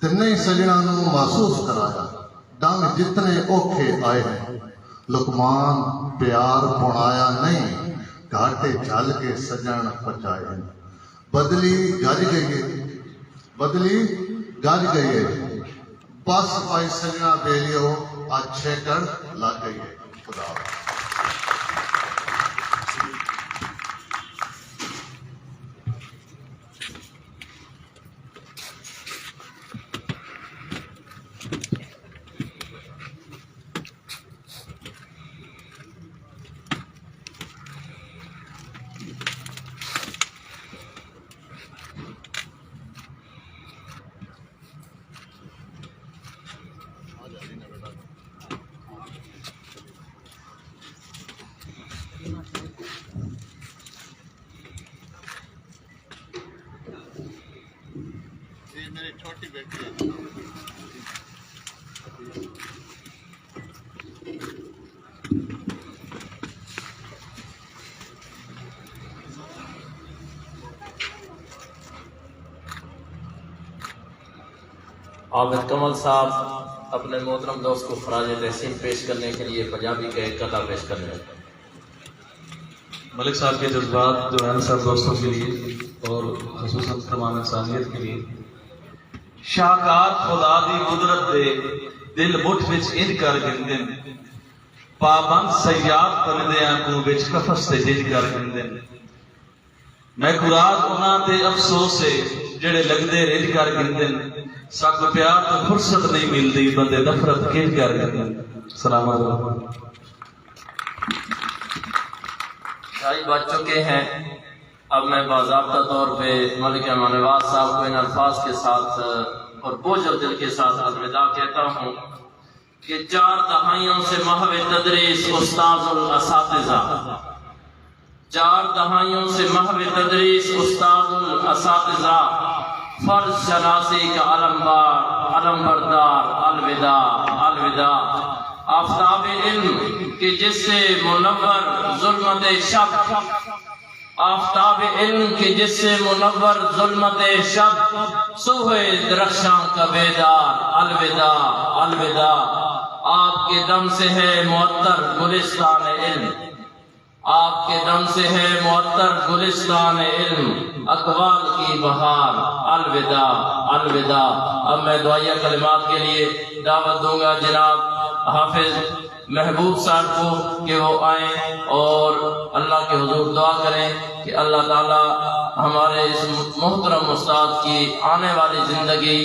تے نہیں سجنا نو محسوس کرایا ڈنگ جتنے اوکھے آئے ہیں لقمان پیار بنایا نہیں گھاٹے جل کے سجن پچائے ہیں بدلی گج گئی بدلی گج گئی ہے بس پائی سجنا بیلیو اچھے کر لگ گئی ہے خدا میری چھوٹی بیٹی ہے عابد کمل صاحب اپنے محترم دوست کو خراج تحسین پیش کرنے کے لیے پنجابی کا ایک قطعہ پیش کرنے ہیں۔ ملک صاحب کے جذبات جو ہیں سب دوستوں کے لیے اور خصوصاً تمام انسانیت کے لیے۔ شاہکار خدا دی قدرت دے دل مٹھ وچ انج کر گندن پابند سیاد پرندیاں کو وچ قفس تے جنج کر گندن میں قرآن انہاں تے افسوس ہے جڑے لگدے رنج کر گندن سب پیار تو فرصت نہیں ملتی بندے نفرت کنج کر گندن۔ سلام علیکم۔ شاہی بچ چکے ہیں، اب میں باضابطہ طور پہ ملک امان نواز صاحب کو ان الفاظ کے ساتھ اور بوجھ دل کے ساتھ الوداع کہتا ہوں کہ 4 دہائیوں سے محو تدریس استاذ الاساتذہ، 4 دہائیوں سے محو تدریس استاذ الاساتذہ، فرض شناسی کا علم بردار، الوداع الوداع۔ آفتاب علم کہ جس سے منور ظلمت شب، آفتاب علم کی جس سے منور ظلمت شب، صبح درخشاں کا بیدار، الوداع الوداع۔ آپ کے دم سے ہے معطر گلستان علم، آپ کے دم سے ہے معطر گلستان علم، اقوال کی بہار، الوداع الوداع۔ اب میں دعائیہ کلمات کے لیے دعوت دوں گا جناب حافظ محبوب صاحب کو کہ وہ آئیں اور اللہ کے حضور دعا کریں کہ اللہ تعالی ہمارے اس محترم استاد کی آنے والی زندگی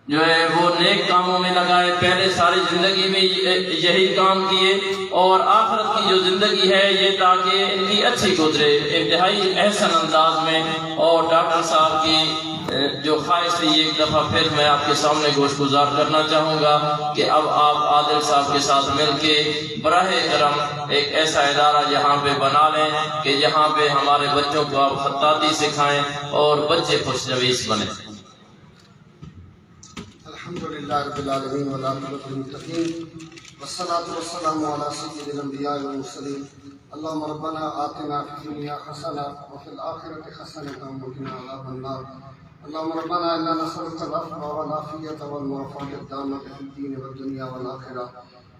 جو ہے وہ نیک کاموں میں لگائے، پہلے ساری زندگی میں یہی کام کیے اور آخرت کی جو زندگی ہے یہ تاکہ ان کی اچھی گزرے انتہائی احسن انداز میں۔ اور ڈاکٹر صاحب کی جو خواہش تھی ایک دفعہ پھر میں آپ کے سامنے گوش گزار کرنا چاہوں گا کہ اب آپ عادل صاحب کے ساتھ مل کے براہ کرم ایک ایسا ادارہ یہاں پہ بنا لیں کہ جہاں پہ ہمارے بچوں کو آپ خطاطی سکھائیں اور بچے خوش نویس بنیں۔ الحمدللہ رب العالمین والعاقبۃ للمتقین والصلاة والسلام علی سید الانبیاء والمرسلین اللہم ربنا آتنا فی الدنیا حسنہ وفی الآخرۃ حسنۃ وقنا عذاب النار اللہم ربنا انا نسألک العفو والعافیۃ والمعافاۃ الدامۃ فی الدین والدنیا والآخرہ۔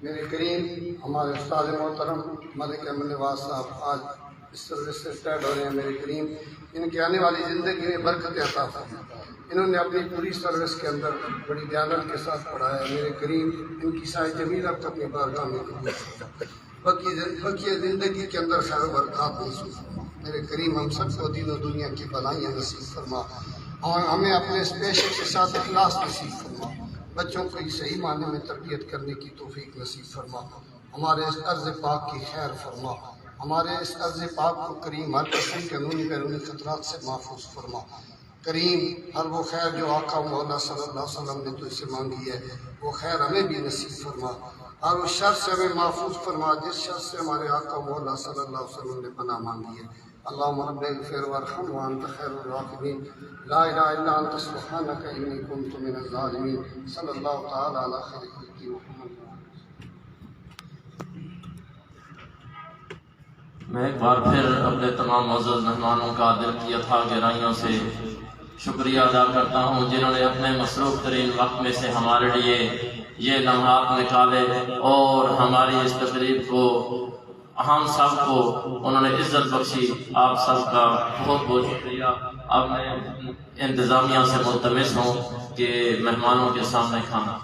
میرے کریم ہمارے استاد محترم ملک امان نواز صاحب آج اس سروس سے ریٹائرڈ ہو رہے ہیں۔ میرے کریم ان کی آنے والی زندگی میں برکت عطا فرمائے۔ انہوں نے اپنی پوری سروس کے اندر بڑی دیانت کے ساتھ پڑھایا ہے۔ میرے کریم ان کی سائے جمیلہ کو اپنی بارگاہ میں قبول فرمائے، بقیہ زندگی کے اندر خیر و برکات نصیب فرما۔ میرے کریم ہم سب کو دین و دنیا کی بھلائیاں نصیب فرما اور ہمیں اپنے اس پیشے کے ساتھ اخلاص نصیب فرما۔ بچوں کو صحیح معنی میں تربیت کرنے کی توفیق نصیب فرما۔ ہمارے اس عرض پاک کی خیر فرما، ہمارے اس عرض پاک کو کریم ہر قسم کے انہونی بیرونی خطرات سے محفوظ فرما۔ کریم ہر وہ خیر جو آقا مولا صلی اللہ علیہ وسلم نے تو اسے مانگی ہے وہ خیر ہمیں بھی نصیب فرما۔ ہر اس شر سے ہمیں محفوظ فرما جس شر سے ہمارے آقا مولا صلی اللہ علیہ وسلم نے پناہ مانگی ہے. اللہم رب اغفر وارحم وانت خیر الراحمین. لا الہ الا انت سبحانک انی کنت من الظالمین. صلی اللہ تعالی علی خیر خلقہ محمد. میں ایک بار پھر اپنے تمام معزز مہمانوں کا دل کی اتھا گہرائیوں سے شکریہ ادا کرتا ہوں جنہوں نے اپنے مصروف ترین وقت میں سے ہمارے لیے یہ لمحات نکالے اور ہماری اس تقریب کو ہم سب کو انہوں نے عزت بخشی. آپ سب کا بہت بہت شکریہ. اب میں انتظامیہ سے ملتمس ہوں کہ مہمانوں کے سامنے کھانا